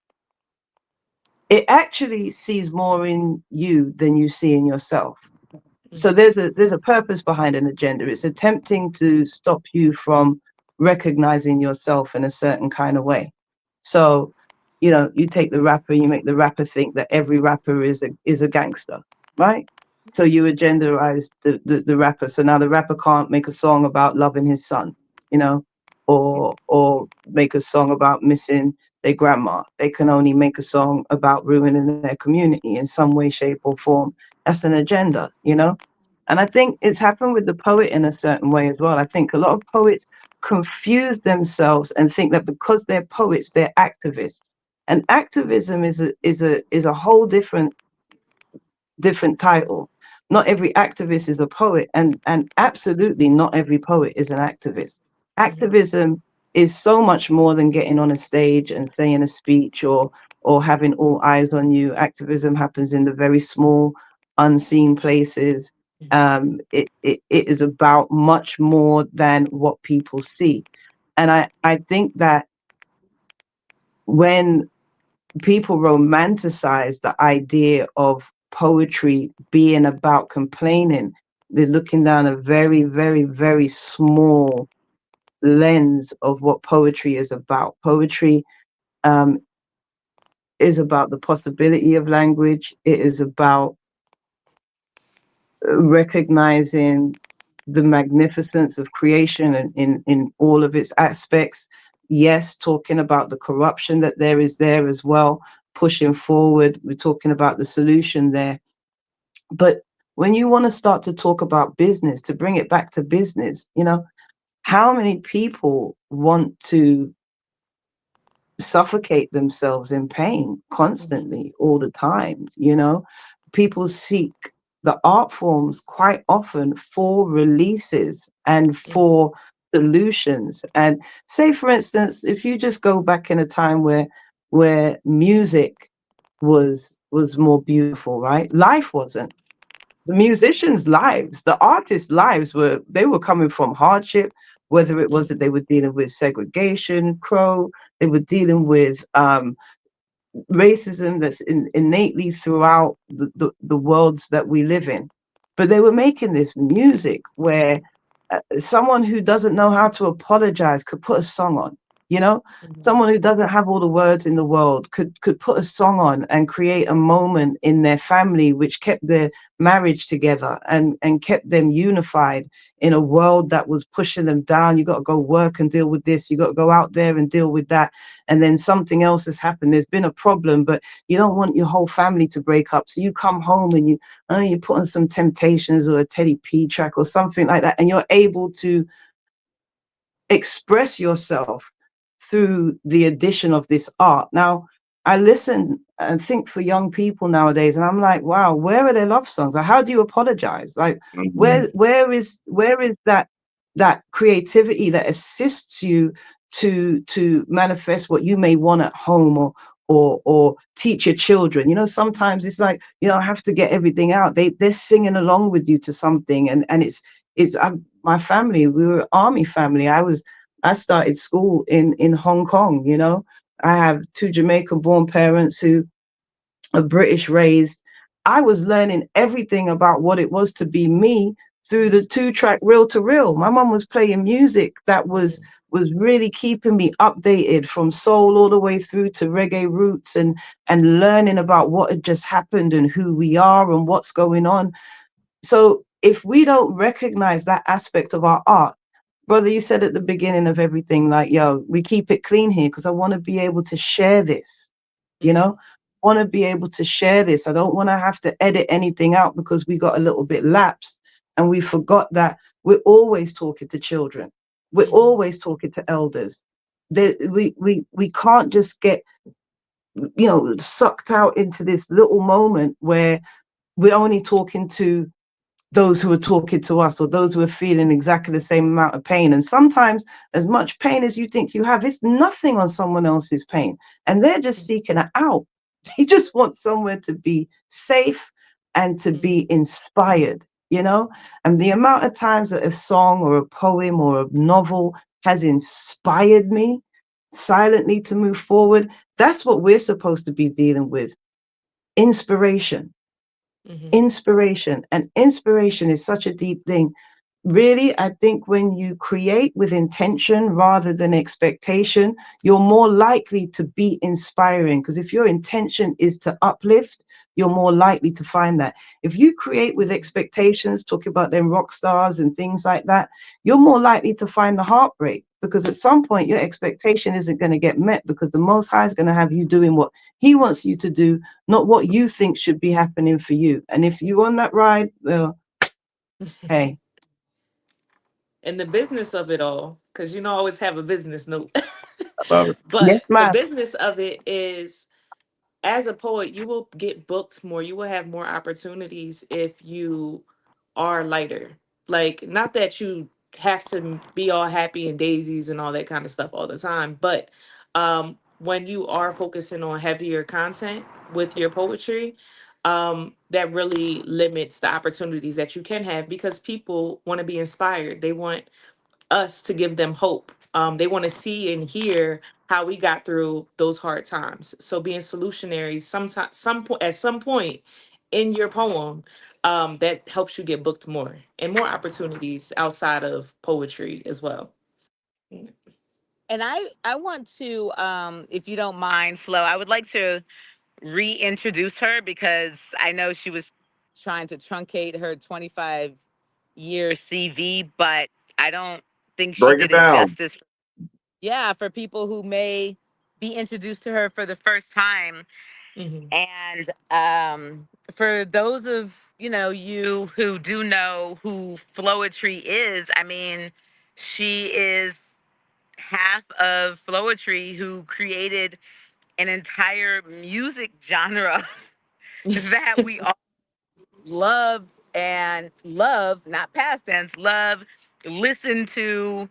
it actually sees more in you than you see in yourself. So Mm-hmm. there's a purpose behind an agenda. It's attempting to stop you from recognizing yourself in a certain kind of way. So, you take the rapper, you make the rapper think that every rapper is a gangster, right? So you agenderize the rapper. So now the rapper can't make a song about loving his son, you know, or make a song about missing their grandma. They can only make a song about ruining their community in some way, shape, or form. That's an agenda. And I think it's happened with the poet in a certain way as well. I think a lot of poets confuse themselves and think that because they're poets, they're activists. And activism is a whole different title. Not every activist is a poet, and absolutely not every poet is an activist. Mm-hmm. Activism is so much more than getting on a stage and saying a speech or having all eyes on you. Activism happens in the very small, unseen places. It is about much more than what people see, and I think that when people romanticize the idea of poetry being about complaining, they're looking down a very, very, very small lens of what poetry is about. Poetry um, is about the possibility of language. It is about recognizing the magnificence of creation and in all of its aspects. Yes, talking about the corruption that there is there as well, pushing forward. We're talking about the solution there. But when you want to start to talk about business, to bring it back to business, you know, how many people want to suffocate themselves in pain Mhm. constantly all the time? You know, people seek the art forms quite often for releases and Mhm. for solutions. And say for instance, if you just go back in a time where music was more beautiful, right? Life wasn't. The musicians' lives, the artists' lives were, they were coming from hardship, whether it was that Mhm. they were dealing with segregation, crow, they were dealing with racism that's innately throughout the worlds that we live in. But they were making this music where someone who doesn't know how to apologize could put a song on, you know, Mhm. someone who doesn't have all the words in the world could put a song on and create a moment in their family which kept their marriage together and kept them unified in a world that was pushing them down. You got to go work and deal with this, you got to go out there and deal with that, and then something else has happened, there's been a problem, but you don't want your whole family to break up, so you come home and you put on some Temptations or a Teddy P track or something like that, and you're able to express yourself through the addition of this art. Now, I listen and think for young people nowadays, and I'm like, wow, where are their love songs? Like, how do you apologize? Like, Mhm. where is that creativity that assists you to manifest what you may want at home or teach your children? You know, sometimes it's like you don't have to get everything out. They're singing along with you to something, and it's my family. We were army family. I started school in Hong Kong. You know, I have two Jamaican born parents who are British raised. I was learning everything about what it was to be me through the 2-track reel to reel. My mom was playing music that Mhm. was really keeping me updated from soul all the way through to reggae roots and learning about what had just happened and who we are and what's going on. So if we don't recognize that aspect of our art, brother, you said at the beginning of everything, like, yo, we keep it clean here because I want to be able to share this, you know, Mhm. want to be able to share this. I don't want to have to edit anything out because we got a little bit lapsed and we forgot that we're always talking to children. We're Mhm. always talking to elders. We can't just get, sucked out into this little moment where we're only talking to those who are talking to us or those who are feeling exactly the same amount of pain. And sometimes, as much pain as you think you have, it's nothing on someone else's pain. And they're just seeking it out. They just want somewhere to be safe and to be Mhm. inspired, you know? And the amount of times that a song or a poem or a novel has inspired me silently to move forward, that's what we're supposed to be dealing with. Inspiration. Mhm. Inspiration. And inspiration is such a deep thing. Really, I think when you create with intention rather than expectation, you're more likely to be inspiring. Because if your intention is to uplift, you're more likely to find that. If you create with Mhm. expectations, talking about them rock stars and things like that, you're more likely to find the heartbreak. Because at some point, your expectation isn't going to get met because the Most High is going to have you doing what He wants you to do, not what you think should be happening for you. And if you're on that ride, well, hey, And the business of it all, because you know, I always have a business note. I love it. yes, But the ma'am. business of it is, as a poet, you will get booked more. You will have more opportunities if you are lighter. Like, not that you have to be all happy and daisies and all that kind of stuff all the time, but when you are focusing on heavier content with your poetry, that really limits the opportunities that you can have because people want to be inspired. They want us to give them hope. They want to see and hear how we got through those hard times. So being solutionary, sometimes some point at some point in your poem, that helps you get booked more and more opportunities outside of poetry as well. Mm. And I want to, if you don't mind, Flo, I would like to reintroduce her because I know she was trying to truncate her 25-year CV, but I don't think she Break it did it down. justice. Yeah, for people who may be introduced to her for the first time. Mhm. And for those of you who do know who Floetry is, I mean, she is half of Floetry, who created an entire music genre that we all love and love, not past tense, love, listen to,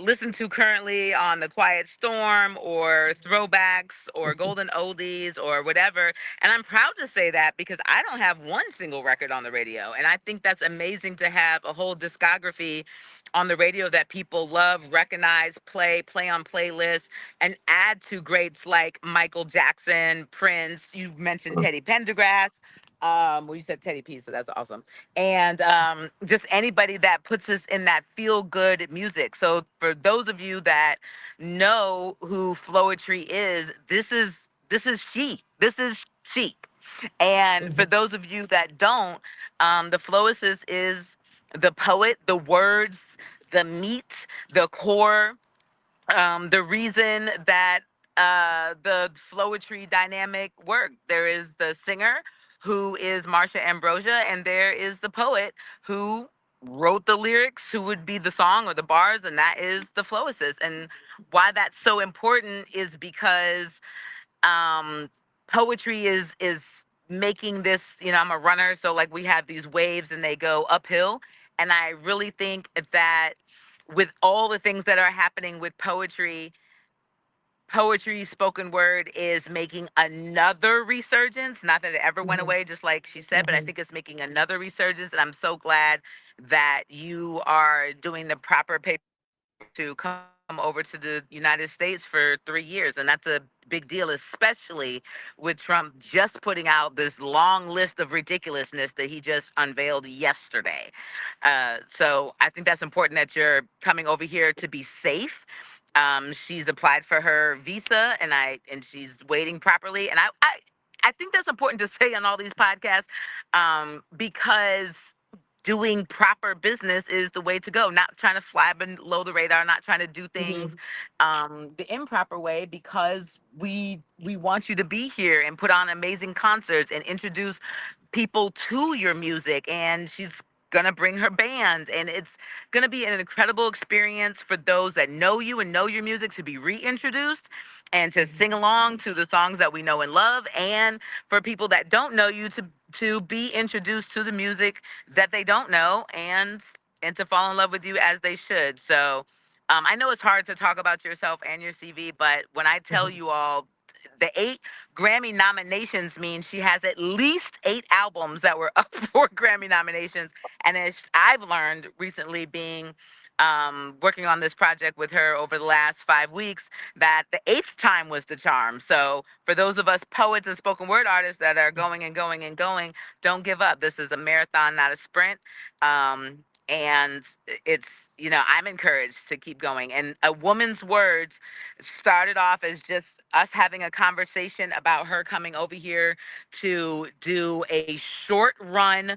listen to currently on the Quiet Storm or throwbacks or golden oldies or whatever. And I'm proud to say that because I don't have one single record on the radio. And I think that's amazing to have a whole discography on the radio that people love, recognize, play on playlists, and add to greats like Michael Jackson, Prince. You mentioned Teddy Pendergrass. Well, you said Teddy P, so that's awesome. And just anybody that puts us in that feel good music. So for those of you that know who Floetry is, this is she. This is she. And for Mhm. those of you that don't, the Floicist is the poet, the words, the meat, the core, the reason that the Floetry dynamic worked. There is the singer, who is Marsha Ambrosia, and there is the poet who wrote the lyrics, who would be the song or the bars, and that is the Floicist. And why that's so important is because um poetry is making this, I'm a runner, so like we have these waves and they go uphill. And I really think that with all the things that are happening with poetry, spoken word is making another resurgence. Not that it ever went Mhm. away, just like she said, but I Mhm. think it's making another resurgence. And I'm so glad that you are doing the proper paper to come over to the United States for 3 years. And that's a big deal, especially with Trump just putting out this long list of ridiculousness that he just unveiled yesterday. So I think that's important that you're coming over here to be safe. She's applied for her visa, and she's waiting properly. And I think that's important to say on all these podcasts, because doing proper business is the way to go. Not trying to fly below the radar, not trying to do things Mhm. the improper way, because we want you to be here and put on amazing concerts and introduce people to your music. And she's gonna bring her band, and it's gonna be an incredible experience for those that know you and know your music to be reintroduced and to Mhm. sing along to the songs that we know and love, and for people that don't know you to be introduced to the music that they don't know, and to fall in love with you as they should. So I know it's hard to talk about yourself and your CV, but when I tell Mhm. you all, the 8 Grammy nominations means she has at least 8 albums that were up for Grammy nominations. And as I've learned recently, being working on this project with her over the last 5 weeks, that the eighth time was the charm. So for those of us poets and spoken word artists that are going and going and going, don't give up. This is a marathon, not a sprint. And it's, I'm encouraged to keep going. And a woman's words started off as just us having a conversation about her coming over here to do a short run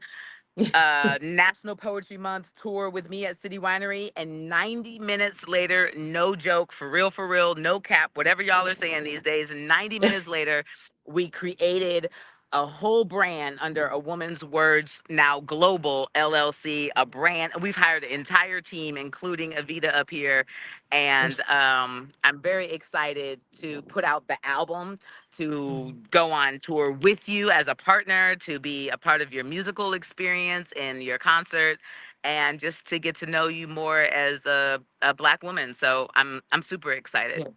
National Poetry Month tour with me at City Winery. And 90 minutes later, no joke, for real, no cap, whatever y'all are saying these days, 90 minutes later, we created a whole brand under A Woman's Words Now Global LLC, a brand. We've hired an entire team, including Evita up here. And I'm very excited to put out the album, to go on tour with you as a partner, to be a part of your musical experience and your concert, and just to get to know you more as a Black woman. So I'm super excited. Yeah.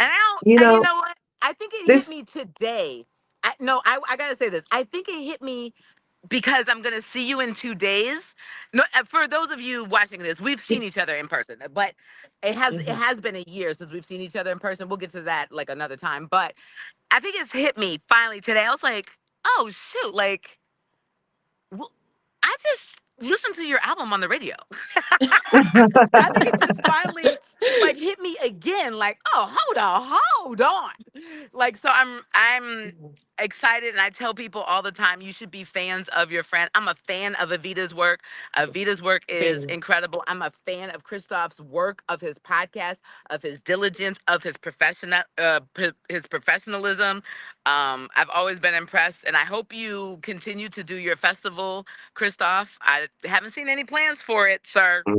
And You and you know, know what? I think it hit this me today. No, I gotta say this. I think it hit me because I'm going to see you in 2 days. No, for those of you watching this, we've seen each other in person, but it Mhm. has been a year since we've seen each other in person. We'll get to that like another time. But I think it's hit me finally today. I was like, oh shoot, like well, I just listened to your album on the radio. I think it just finally like hit me again. Like, oh, hold on. Like, so I'm excited, and I tell people all the time, you should be fans of your friend. I'm a fan of Evita's work. Evita's work is Same. incredible. I'm a fan of Christoph's work, of his podcast, of his diligence, of his professionalism. I've always been impressed, and I hope you continue to do your festival, Christoph. I haven't seen any plans for it, sir, but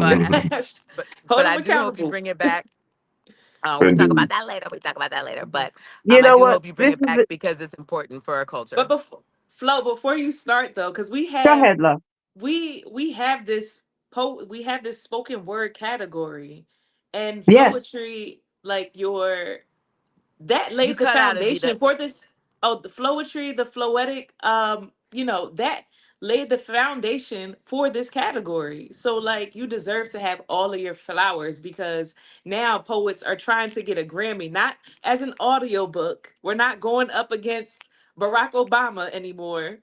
Hold I them do hope you accountable. bring it back. We talk about Indeed. that later. We talk about that later. But You I know do what? hope you bring This it is back because it's important for our But culture. before Flo, before you start though, because go ahead, love. we have this we have this spoken word category, and Yes. Floetry, like your that You laid the cut out, Evita. foundation for this. Oh, the Floetry, the Floetic, that laid the foundation for this category. So like you deserve to have all of your flowers, because now poets are trying to get a Grammy, not as an audiobook. We're not going up against Barack Obama anymore.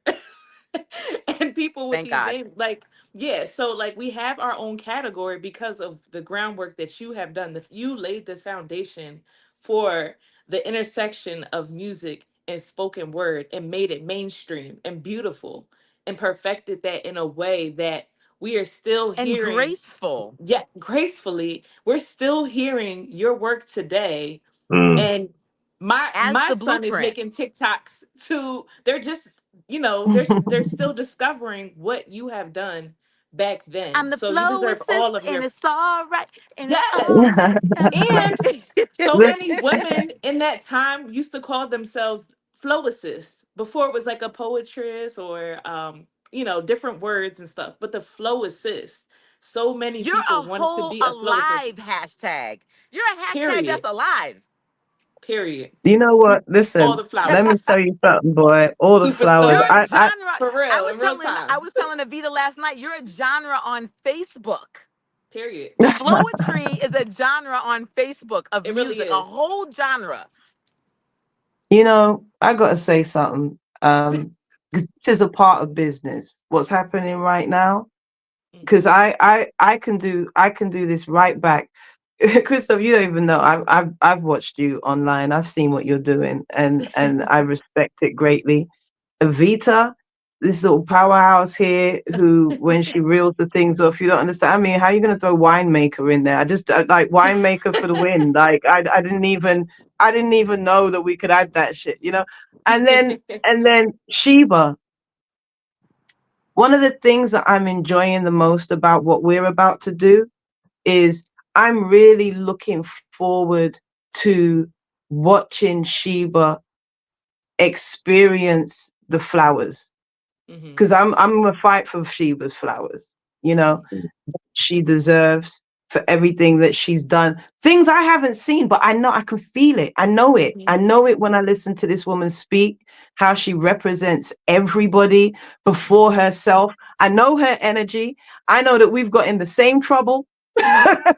And people with Thank these God. names, like, yeah, so like we have our own category because of the groundwork that you have done. That you laid the foundation for the intersection of music and spoken word, and made it mainstream and beautiful, and perfected that in a way that we are still And hearing. graceful Yeah, gracefully, we're still hearing your work today. Mm. And my as my the son is blueprint. making TikToks too. They're just, they're still discovering what you have done back then. I'm the So you flow deserve all assist, of and your. it's all right. And it's all Yes. right. And so Listen, many women in that time used to call themselves Floacists before it was like a poetress, or different words and stuff. But the flow assist. So many You're people a wanted to whole be a flow assist. alive hashtag. You're a hashtag that's Period. alive. Period. you know what? All Listen, the let me tell flowers. you something, boy. All the flowers. You're Superstar. a I genre. For real, in real I time. was telling Avita last night, you're a genre on Facebook. Period. Floetry is a genre on Facebook of It really music, a is. whole genre. I gotta say something. This is a part of business. What's happening right now? Because Mhm. I can do this right back. Christoph, you don't even know. I've watched you online. I've seen what you're doing, and I respect it greatly. Evita, this little powerhouse here, who when she reels the things off, you don't understand. I mean, how are you gonna throw winemaker in there? Like winemaker for the win. Like I didn't even know that we could add that shit. And then Sheba. One of the things that I'm enjoying the most about what we're about to do is I'm really looking forward to watching Sheba experience the flowers, Mhm. because I'm gonna fight for Sheba's flowers. You know, Mhm. she deserves for everything that she's done. Things I haven't seen, but I know I can feel it. I know it. Mhm. I know it when I listen to this woman speak, how she represents everybody before Mhm. herself. I know her energy. I know that we've got in the same trouble. I,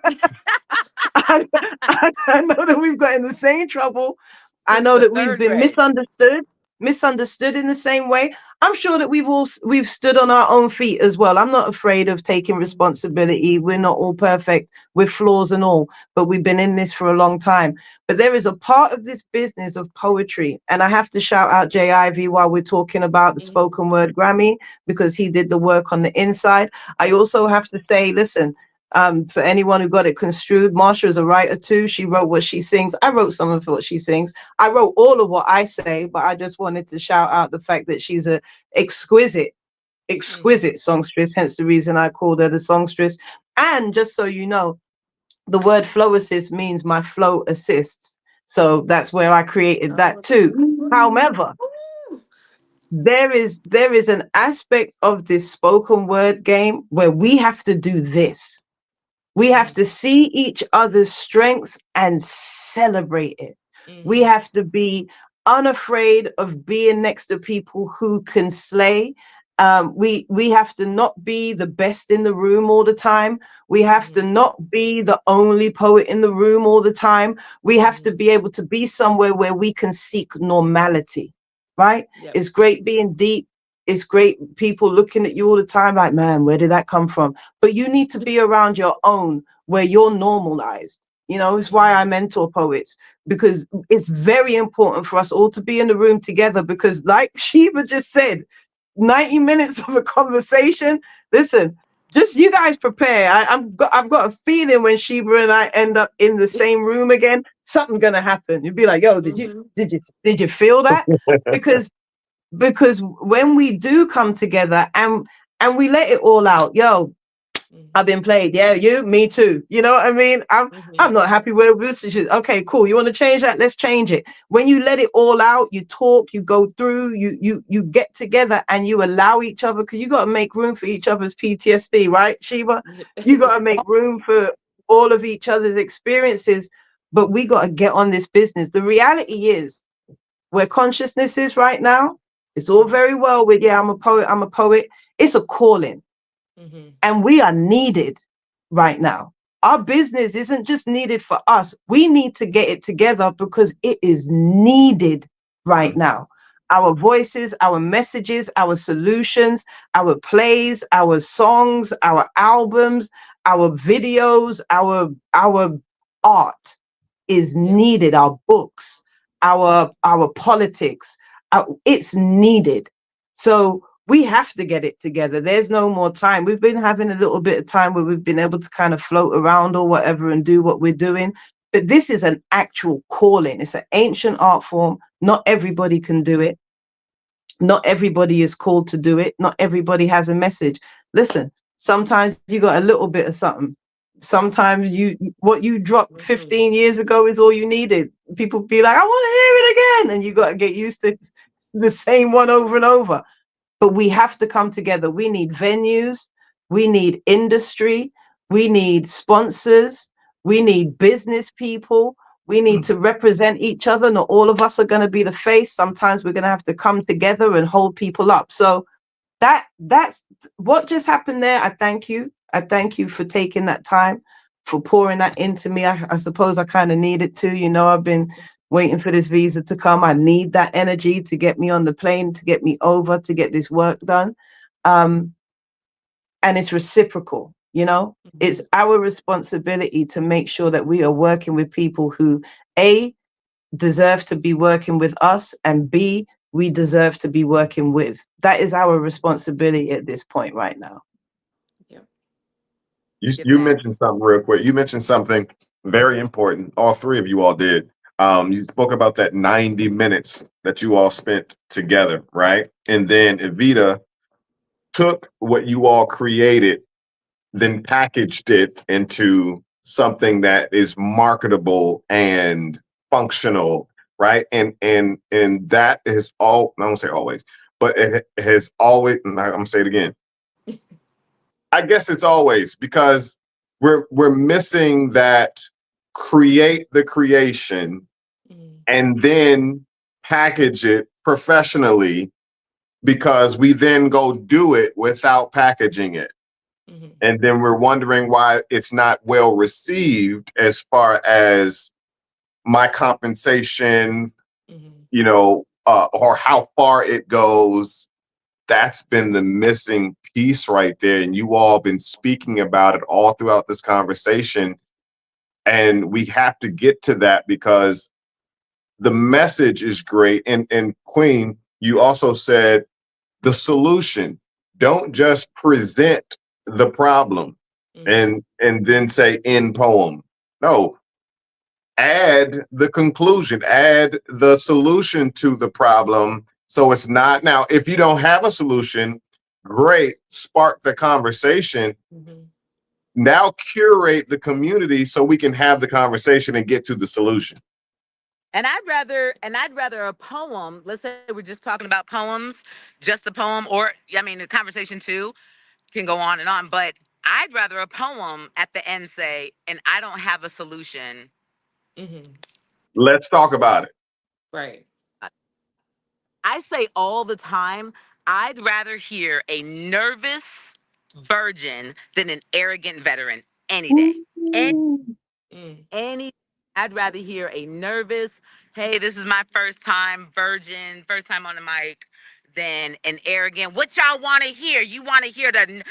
I know that we've got in the same trouble. I Since know the that we've third been grade. misunderstood in the same way. I'm sure that we've stood on our own feet as well. I'm not afraid of taking Mhm. responsibility. We're not all perfect, with flaws and all, but we've been in this for a long time. But there is a part of this business of poetry, and I have to shout out JIV while we're talking about the Mhm. spoken word Grammy, because he did the work on the inside. I Yes. also have to say, listen, for anyone who got it construed, Marsha is a writer too. She wrote what she sings. I wrote some of what she sings. I wrote all of what I say, but I just wanted to shout out the fact that she's a exquisite, Mhm. exquisite songstress, hence the reason I called her the songstress. And just so you know, the word flow assist means my flow assists. So that's where I created Oh, that what's this? too. However, there is an aspect of this spoken word game where we have to do this. We have Mhm. to see each other's strengths and celebrate it. We Mhm. have to be unafraid of being next to people who can slay, We have to not be the best in the room all the time. We have to not be the only poet in the room all the time. We have to be able to be somewhere where we can seek normality, right? Yep. It's great being deep. It's great people looking at you all the time like, man, where did that come from? But you need to be around your own where you're normalized. You know, it's why I mentor poets, because it's very important for us all to be in the room together, because like Sheba just said, 90 minutes of a conversation. Listen, just you guys prepare. I've got a feeling when Sheba and I end up in the same room again, something's gonna happen. You'd be like, yo, did you feel that? Because when we do come together and we let it all out, yo, I've been played. Yeah, you, me too. You know what I mean? I'm not happy with this. Okay, cool. You want to change that? Let's change it. When you let it all out, you talk, you go through, you get together and you allow each other, because you got to make room for each other's PTSD, right, Sheba? You got to make room for all of each other's experiences. But we got to get on this business. The reality is, where consciousness is right now, it's all very well with, yeah, I'm a poet, I'm a poet. It's a calling. And we are needed right now. Our business isn't just needed for us. We need to get it together because it is needed right now. Our voices, our messages, our solutions, our plays, our songs, our albums, our videos, our art is needed. Our books, our politics, it's needed. So we have to get it together. There's no more time. We've been having a little bit of time where we've been able to kind of float around or whatever and do what we're doing. But this is an actual calling. It's an ancient art form. Not everybody can do it. Not everybody is called to do it. Not everybody has a message. Listen, sometimes you got a little bit of something. Sometimes what you dropped 15 years ago is all you needed. People be like, I want to hear it again. And you got to get used to the same one over and over. But we have to come together. We need venues, we need industry, we need sponsors, we need business people, we need to represent each other. Not all of us are going to be the face. Sometimes we're going to have to come together and hold people up. So that's what just happened there. I thank you. I thank you for taking that time, for pouring that into me. I suppose I kind of need it too. You know, I've been waiting for this visa to come. I need that energy to get me on the plane, to get me over, to get this work done. And it's reciprocal, you know, it's our responsibility to make sure that we are working with people who, A, deserve to be working with us, and B, we deserve to be working with. That is our responsibility at this point right now. You mentioned something real quick. You mentioned something very important. All three of you all did. You spoke about that 90 minutes that you all spent together, right? And then Evita took what you all created, then packaged it into something that is marketable and functional, right? And that is all, I don't say always, but it has always, I'm gonna say it again. I guess it's always, because we're missing that create the creation and then package it professionally, because we then go do it without packaging it. And then we're wondering why it's not well received as far as my compensation, you know, or how far it goes. That's been the missing piece right there. And you all been speaking about it all throughout this conversation. And we have to get to that, because the message is great. And Queen, you also said the solution. Don't just present the problem and then say in poem. No, add the conclusion, add the solution to the problem. So it's not, now, if you don't have a solution, great, spark the conversation. Now curate the community so we can have the conversation and get to the solution. And I'd rather a poem, let's say we're just talking about poems, just a poem, or I mean the conversation too can go on, but I'd rather a poem at the end say, and I don't have a solution. Let's talk about it. Right. I say all the time, I'd rather hear a nervous virgin than an arrogant veteran any day. And Ooh. Mm. any I'd rather hear a nervous, hey, this is my first time virgin, first time on the mic, than an arrogant. What y'all want to hear? You want to hear the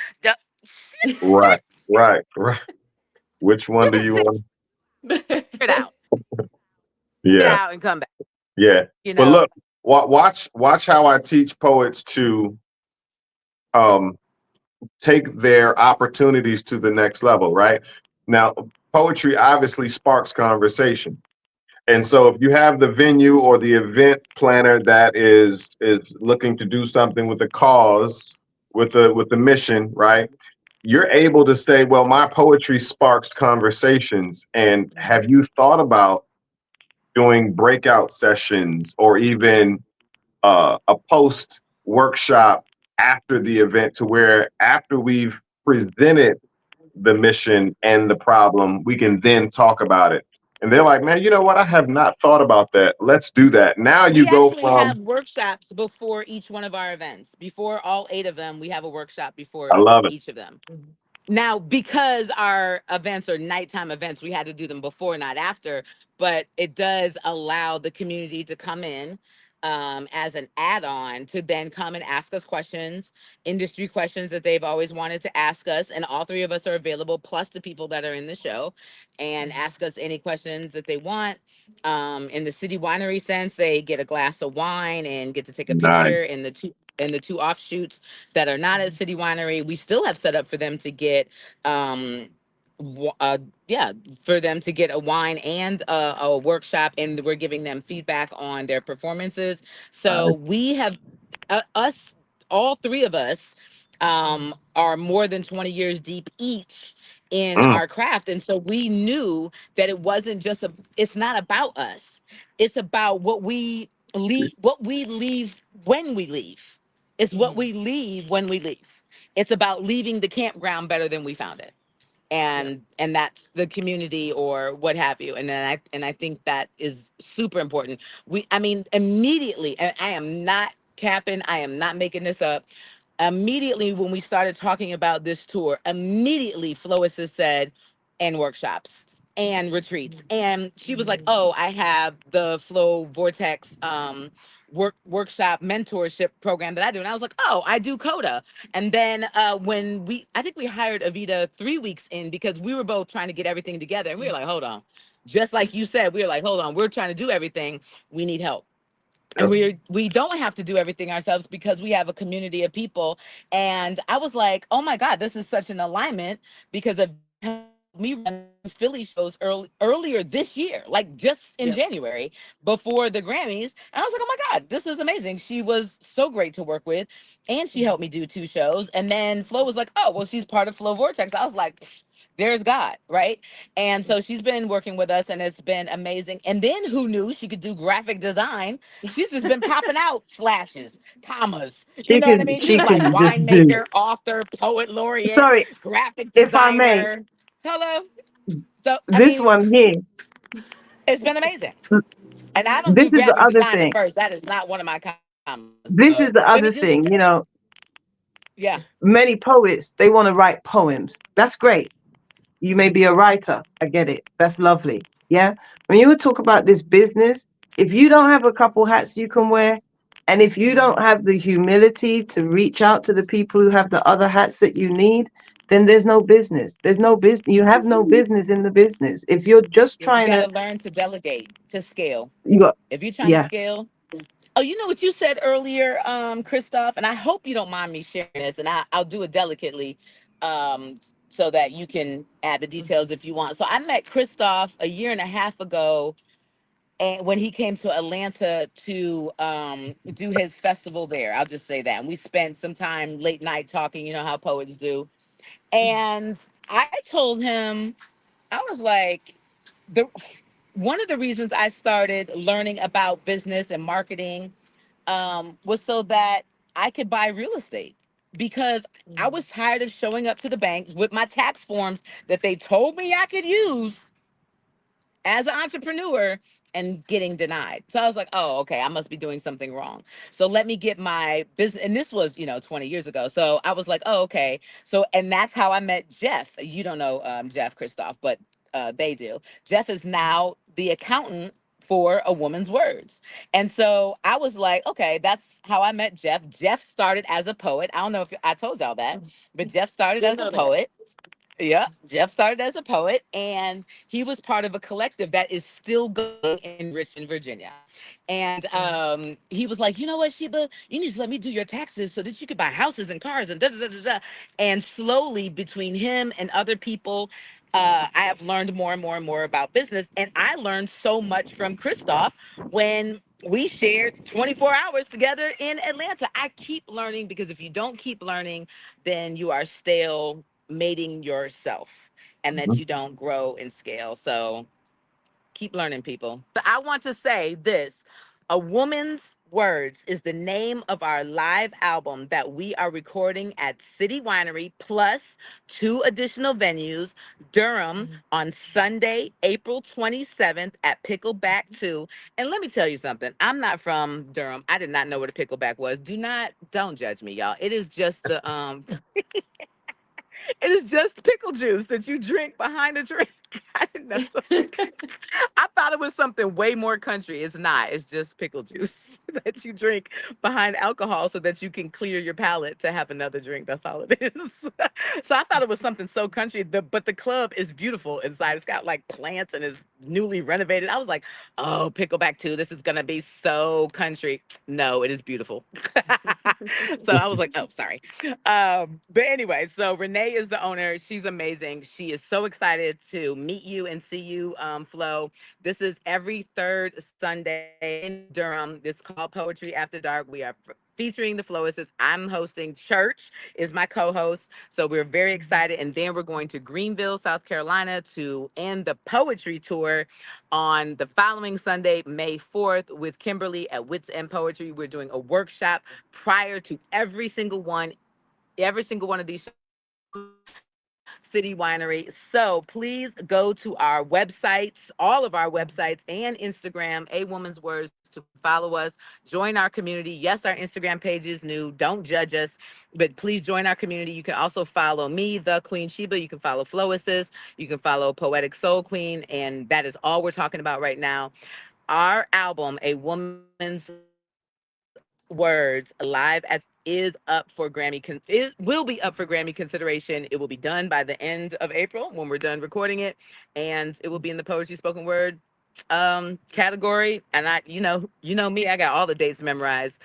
Right, right, right. Which one you do can you figure want? it out. Get Yeah, out and come back. yeah. You But know. look, watch how I teach poets to um take their opportunities to the next level, right? Now, poetry obviously sparks conversation. And so if you have the venue or the event planner that is looking to do something with the cause, with the mission, right? You're able to say, well, my poetry sparks conversations. And have you thought about doing breakout sessions or even a post workshop after the event to where after we've presented the mission and the problem, we can then talk about it. And they're like, man, you know what? I have not thought about that. Let's do that. Now you We go actually have from, workshops before each one of our events. Before all 8 of them, we have a workshop I before love it. each of them. Now, because our events are nighttime events, we had to do them before, not after. But it does allow the community to come in as an add-on to then come and ask us questions, industry questions that they've always wanted to ask us. And all 3 of us are available, plus the people that are in the show, and ask us any questions that they want. In the city winery sense, they get a glass of wine and get to take a Nice. picture. In the two offshoots that are not at City Winery, we still have set up for them to get um yeah, for them to get a wine and a workshop, and we're giving them feedback on their performances. So Nice. we have us, all 3 of us are more than 20 years deep each in Mm, our craft, and so we knew that it wasn't just it's not about us, it's about what we leave when we leave. It's what we leave when we leave. It's about leaving the campground better than we found it. Yeah. And that's the community or what have you. And I think that is super important. I mean, immediately, and I am not capping, I am not making this up. Immediately when we started talking about this tour, immediately Floacist said, and workshops and retreats. And she was like, oh, I have the Flow Vortex workshop mentorship program that I do. And I was like, oh, I do Coda. And then when I think we hired Evita 3 weeks in, because we were both trying to get everything together. And we were like, hold on. Just like you said, we were like, hold on, we're trying to do everything. We need help. And yep. we don't have to do everything ourselves because we have a community of people. And I was like, oh my God, this is such an alignment, because Evita helped me run the Philly shows earlier this year, like just in Yep. January before the Grammys. And I was like, oh my God, this is amazing. She was so great to work with. And she helped me do 2 shows. And then Flo was like, oh, well, she's part of Flow Vortex. I was like, there's God, right? And so she's been working with us and it's been amazing. And then who knew she could do graphic design? She's just been popping out slashes, commas. You know what I mean? She's She like can just do. winemaker, author, poet laureate, Sorry, graphic if I may, designer. Hello. So, I this mean, one here, it's been amazing. And I don't this do is the graphic other design at thing. first. That is not one of my commas. This So is the maybe other just, thing. yeah. Many poets, they want to write poems. That's great. You may be a writer. I get it. That's lovely. Yeah. When you would talk about this business, if you don't have a couple hats you can wear, and if you don't have the humility to reach out to the people who have the other hats that you need, then there's no business. There's no business. You have no business in the business. If you're just Yeah, you trying got to, to learn to delegate, to scale. you got, If you're trying to yeah. scale. Oh, you know what you said earlier, Christoph, and I hope you don't mind me sharing this, and I'll do it delicately, so that you can add the details if you want. So I met Christoph a year and a half ago, and when he came to Atlanta to do his festival there, I'll just say that. And we spent some time late night talking, you know how poets do. And I told him, I was like, the one of the reasons I started learning about business and marketing was so that I could buy real estate, because I was tired of showing up to the banks with my tax forms that they told me I could use as an entrepreneur and getting denied. So I was like, oh, okay, I must be doing something wrong. So let me get my business. And this was, 20 years ago. So I was like, oh, okay. So, and that's how I met Jeff. You don't know Jeff Christoph, but they do. Jeff is now the accountant for A Woman's Words. And so I was like, okay, that's how I met Jeff. Jeff started as a poet. I don't know if I told y'all that, but Jeff started Didn't as a know that. poet. Yeah, Jeff started as a poet, and he was part of a collective that is still going in Richmond, Virginia. And he was like, you know what, Sheba, you need to let me do your taxes so that you could buy houses and cars and da da da da da. And slowly, between him and other people, I have learned more and more and more about business. And I learned so much from Christoph when we shared 24 hours together in Atlanta. I keep learning, because if you don't keep learning, then you are stale mating yourself, and that you don't grow and scale. So keep learning, people. But I want to say this: A Woman's Words is the name of our live album that we are recording at City Winery, plus two additional venues: Durham on Sunday, April 27th at Pickleback 2. And let me tell you something, I'm not from Durham. I did not know what a pickleback was. Don't judge me, y'all. It is just the it is just pickle juice that you drink behind a drink. I didn't know. I thought it was something way more country. It's not. It's just pickle juice that you drink behind alcohol so that you can clear your palate to have another drink. That's all it is. So I thought it was something so country. But the club is beautiful inside. It's got like plants and is newly renovated. I was like, oh, Pickleback 2. This is gonna be so country. No, it is beautiful. So I was like, oh, sorry. But anyway, so Renee is the owner. She's amazing. She is so excited to meet you and see you, Flo. This is every third Sunday in Durham. It's called Poetry After Dark. We are featuring the Floacists. I'm hosting. Church is my co-host. So we're very excited. And then we're going to Greenville, South Carolina to end the poetry tour on the following Sunday, May 4th, with Kimberly at Wits End Poetry. We're doing a workshop prior to every single one of these City Winery. So please go to our websites, all of our websites and Instagram, A Woman's Words, to follow us, join our community. Yes, our Instagram page is new. Don't judge us, but please join our community. You can also follow me, the Queen Sheba. You can follow Floacist. You can follow Poetic Soul Queen. And that is all we're talking about right now. Our album, A Woman's Words, live at is up for it will be up for Grammy consideration. It will be done by the end of April when we're done recording it, and it will be in the poetry spoken word category. And you know me, I got all the dates memorized.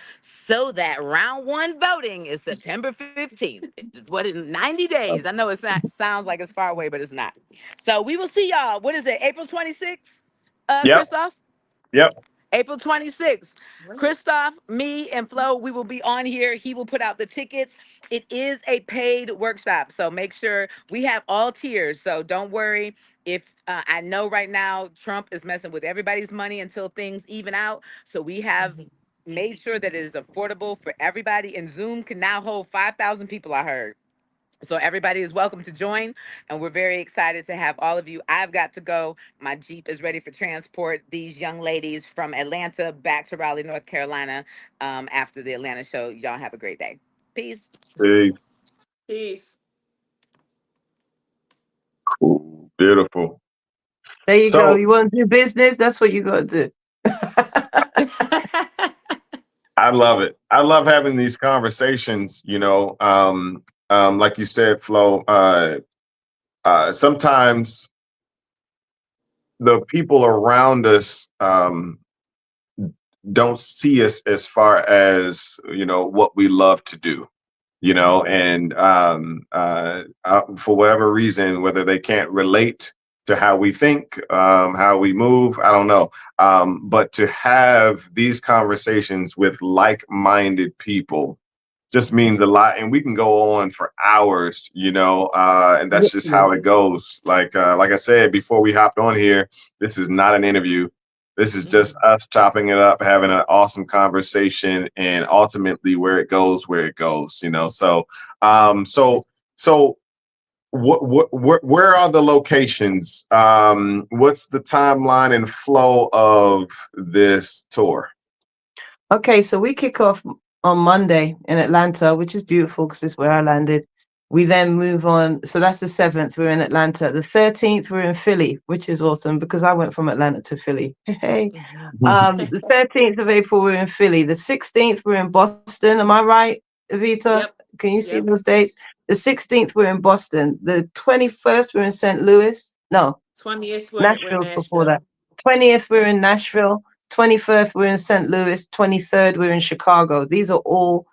So that round one voting is September 15th. What in 90 days? I know sounds like it's far away, but it's not. So we will see y'all. What is it? April 26th, Yep. Christoph? Yep. April 26th. Christoph, me, and Flo, we will be on here. He will put out the tickets. It is a paid workshop, so make sure we have all tiers. So don't worry. If I know right now Trump is messing with everybody's money until things even out. So we have made sure that it is affordable for everybody. And Zoom can now hold 5,000 people, I heard. So everybody is welcome to join, and we're very excited to have all of you. I've got to go. My Jeep is ready for transport these young ladies from Atlanta back to Raleigh, North Carolina, after the Atlanta show. Y'all have a great day. Peace. Hey, Peace. cool. Beautiful. There you go. So You want to do business? That's what you got to do. I love it. I love having these conversations, like you said, Flo, sometimes the people around us don't see us as far as, what we love to do, and for whatever reason, whether they can't relate to how we think, how we move, I don't know. But to have these conversations with like-minded people just means a lot, and we can go on for hours, and that's just how it goes. Like I said before we hopped on here, this is not an interview. This is just us chopping it up, having an awesome conversation, and ultimately where it goes, so so where are the locations? What's the timeline and flow of this tour? Okay, so we kick off on Monday in Atlanta, which is beautiful because it's where I landed. We then move on. So that's the 7th. We're in Atlanta. The 13th, we're in Philly, which is awesome because I went from Atlanta to Philly. Hey. The 13th of April, we're in Philly. The 16th, we're in Boston. Am I right, Evita? Yep. Can you see Yep. those dates? The 16th, we're in Boston. The 21st, we're in St. Louis. No, 20th, we're Nashville's before that. Nashville. 20th, we're Yep. in Nashville. 21st, we're in St. Louis. 23rd, we're in Chicago. These are all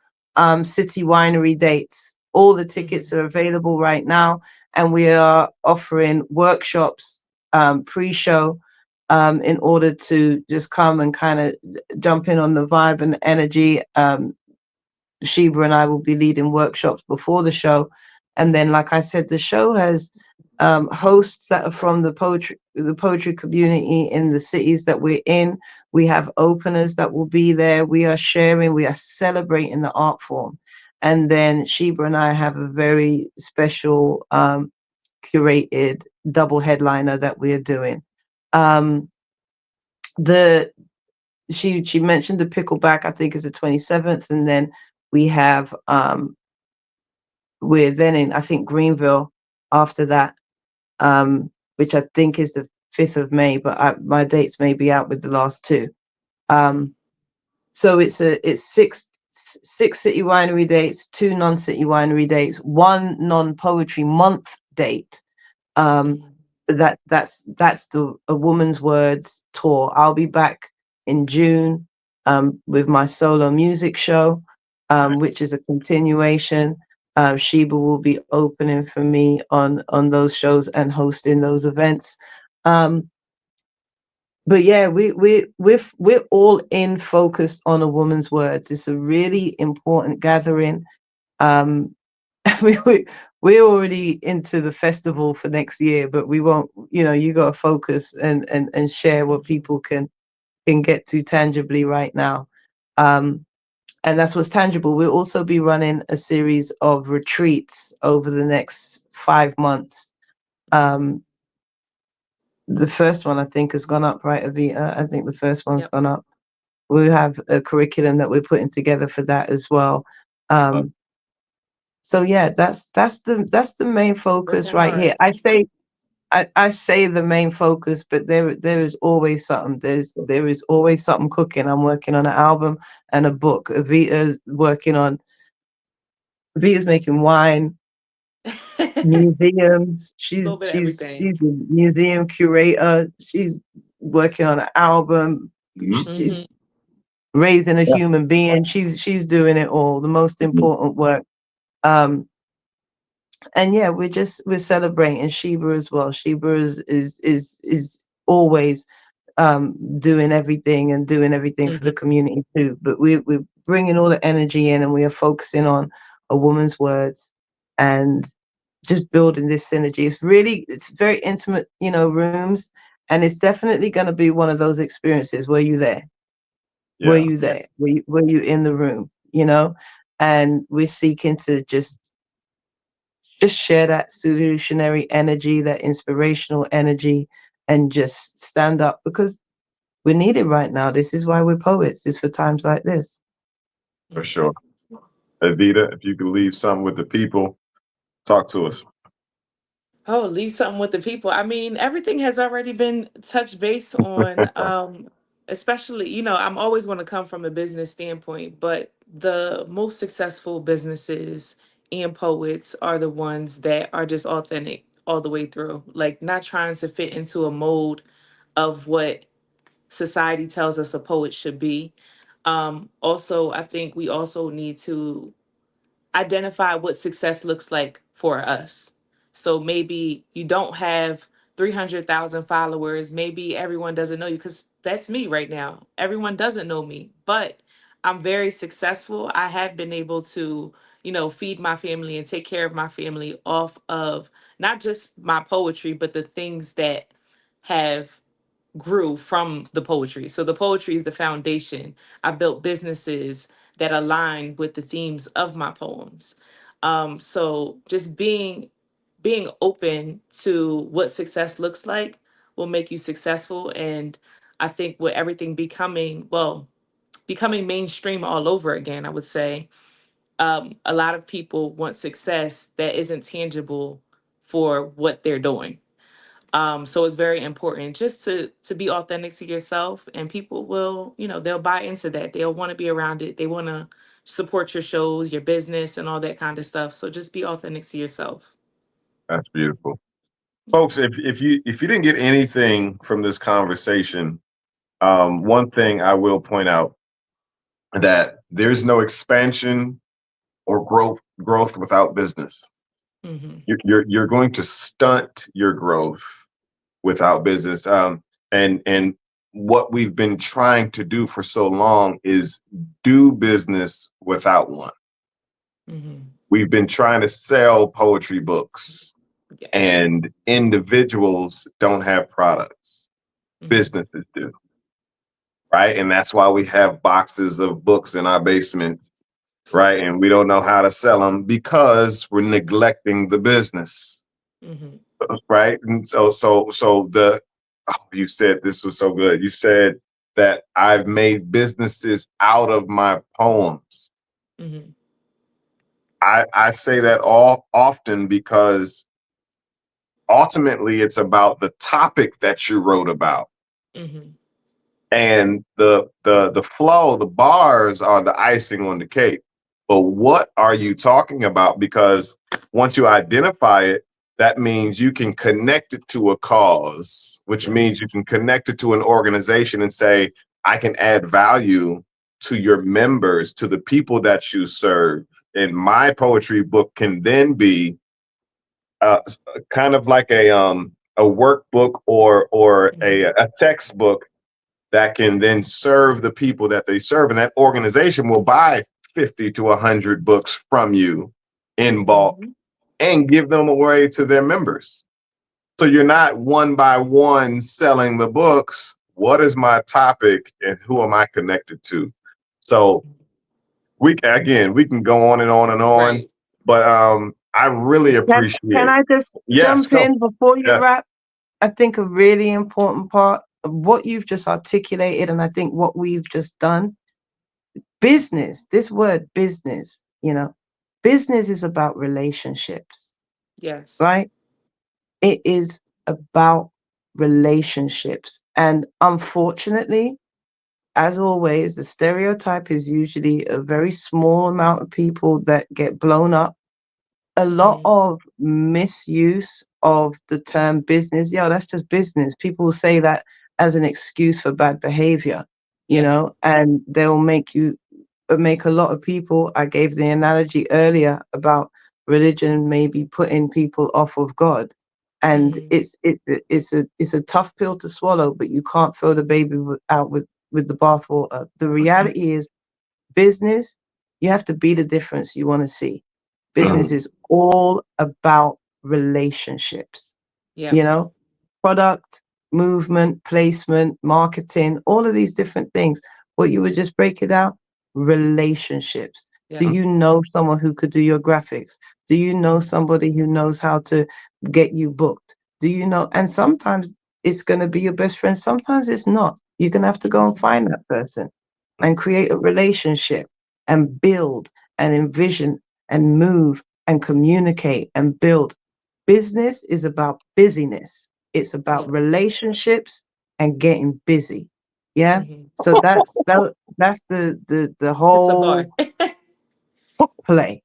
city winery dates. All the tickets are available right now, and we are offering workshops pre-show in order to just come and kind of jump in on the vibe and the energy. Sheba and I will be leading workshops before the show. And then, like I said, the show has hosts that are from the poetry community in the cities that we're in. We have openers that will be there. We are sharing, we are celebrating the art form. And then Sheba and I have a very special curated double headliner that we are doing. The she mentioned the pickleback, I think is the 27th, and then we have we're then in, I think, Greenville after that, which I think is the 5th of May, but my dates may be out with the last two. So it's six city winery dates, two non-city winery dates, one non-poetry month date. That's the A Woman's Words tour. I'll be back in June with my solo music show, which is a continuation. Sheba will be opening for me on those shows and hosting those events. But yeah, we're all in focused on A Woman's Words. It's a really important gathering. Um, we're already into the festival for next year, but we won't. You got to focus and share what people can get to tangibly right now. And that's what's tangible. We'll also be running a series of retreats over the next 5 months. The first one I think has gone up, right, Evita? I think the first one's Yep. gone up. We have a curriculum that we're putting together for that as well. So yeah, that's the main focus Working right here. hard. I say the main focus, but there is always something. There is always something cooking. I'm working on an album and a book. Evita's making wine, museums. A little bit of everything. She's a museum curator. She's working on an album. She's Hmm. raising a Yeah, human being. She's doing it all. The most important work. Um, and yeah, we're celebrating Sheba as well. Sheba is always doing everything and doing everything for the Hmm. community too. But we're bringing all the energy in, and we are focusing on A Woman's Words and just building this synergy. It's very intimate, rooms, and it's definitely going to be one of those experiences where you there, were yeah, you Yep. there, were you in the room, and we're seeking to just share that solutionary energy, that inspirational energy, and just stand up because we need it right now. This is why we're poets. It's for times like this. for sure. Evita, if you could leave something with the people, talk to us. Oh, leave something with the people. I mean, everything has already been touched base on. Especially, I'm always going to come from a business standpoint, but the most successful businesses and poets are the ones that are just authentic all the way through, like not trying to fit into a mold of what society tells us a poet should be. Also, I think we also need to identify what success looks like for us. So maybe you don't have 300,000 followers. Maybe everyone doesn't know you because that's me right now. Everyone doesn't know me, but I'm very successful. I have been able to, feed my family and take care of my family off of not just my poetry, but the things that have grew from the poetry. So the poetry is the foundation. I built businesses that align with the themes of my poems. So just being being open to what success looks like will make you successful. And I think with everything becoming mainstream all over again, I would say a lot of people want success that isn't tangible for what they're doing. So it's very important just to be authentic to yourself, and people will, they'll buy into that. They'll want to be around it. They want to support your shows, your business, and all that kind of stuff. So just be authentic to yourself. That's beautiful. Folks, if you didn't get anything from this conversation, one thing I will point out that there's no expansion or growth without business. Hmm. You're going to stunt your growth without business. And what we've been trying to do for so long is do business without one. Hmm. We've been trying to sell poetry books, Yes. and individuals don't have products. Hmm. Businesses do, right? And that's why we have boxes of books in our basement, right? And we don't know how to sell them because we're neglecting the business, Hmm. right? And you said this was so good. You said that I've made businesses out of my poems. Hmm. I say that all often because ultimately it's about the topic that you wrote about. Hmm. And the flow, the bars are the icing on the cake. But what are you talking about? Because once you identify it, that means you can connect it to a cause, which Yes. means you can connect it to an organization and say, I can add value to your members, to the people that you serve. And my poetry book can then be kind of like a workbook or Hmm. a textbook that can then serve the people that they serve. And that organization will buy 50 to 100 books from you in bulk Hmm. and give them away to their members. So you're not one by one selling the books. What is my topic and who am I connected to? So we can go on and on and on, Right. but I really Can appreciate. I just Yes, jump go. in before you Yes. wrap? I think a really important part of what you've just articulated, and I think what we've just done, business, this word business, business is about relationships, Yes. right? It is about relationships. And unfortunately, as always, the stereotype is usually a very small amount of people that get blown up, a lot Hmm. of misuse of the term business. Yo, that's just business. People will say that as an excuse for bad behavior, Yeah. and they'll make a lot of people. I gave the analogy earlier about religion maybe putting people off of God. And Hmm. it's a tough pill to swallow, but you can't throw the baby out with the bathwater. The reality is business, you have to be the difference you want to see. Business Hmm. is all about relationships, Yeah. you know, product, movement, placement, marketing, all of these different things. What you would just break it out, relationships. Do Yeah. you know someone who could do your graphics? Do you know Hmm. somebody who knows how to get you booked? Do you know? And sometimes it's going to be your best friend, sometimes it's not. You're going to have to go and Hmm. find that person and create a relationship and build and envision and move and communicate and build. Business is about busyness. It's about Yeah. relationships and getting busy. Yeah. Hmm. So that's the It's a bar. whole play.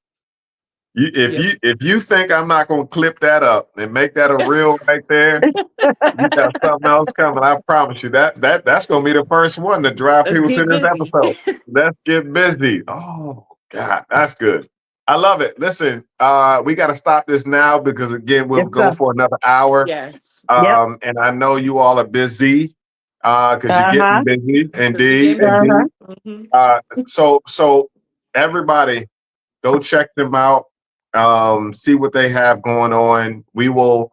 Yep. If you think I'm not gonna clip that up and make that a reel right there, you got something else coming. I promise you that's gonna be the first one to drive Let's people to get this busy. episode. Let's get busy. Oh God, that's good. I love it. Listen, we got to stop this now because again we'll Yes, go sir. for another hour. Yes. Yep. And I know you all are busy because you're getting Uh-huh. busy. Because we Indeed, getting busy. Uh-huh. indeed. Hmm. So everybody, go check them out. See what they have going on. We will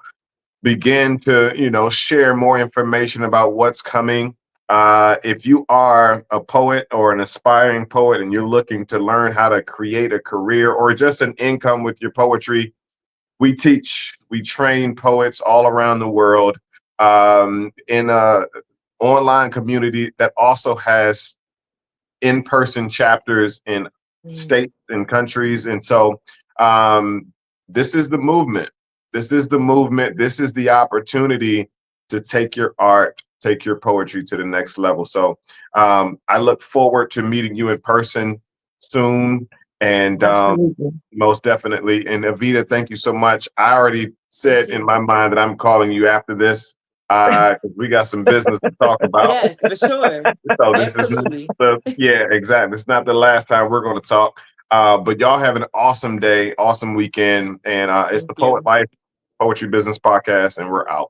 begin to share more information about what's coming. If you are a poet or an aspiring poet and you're looking to learn how to create a career or just an income with your poetry, we teach, we train poets all around the world in a online community that also has in-person chapters in states and countries. And so this is the movement. This is the movement. This is the opportunity to take your art, take your poetry to the next level. So I look forward to meeting you in person soon. And Absolutely. most definitely. And Evita, thank you so much. I already said in you. my mind that I'm calling you after this because we got some business to talk about. Yes, for sure. So this is not Absolutely. yeah, exactly. It's not the last time we're going to talk. But y'all have an awesome day, awesome weekend. And it's the Thank Poet you. Life Poetry Business Podcast, and we're out.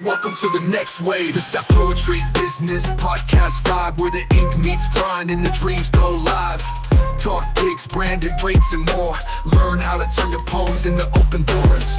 Welcome to the next wave. It's that Poetry Business Podcast vibe where the ink meets grind and the dreams go live. Talk gigs, branded rates, and more. Learn how to turn your poems into open doors.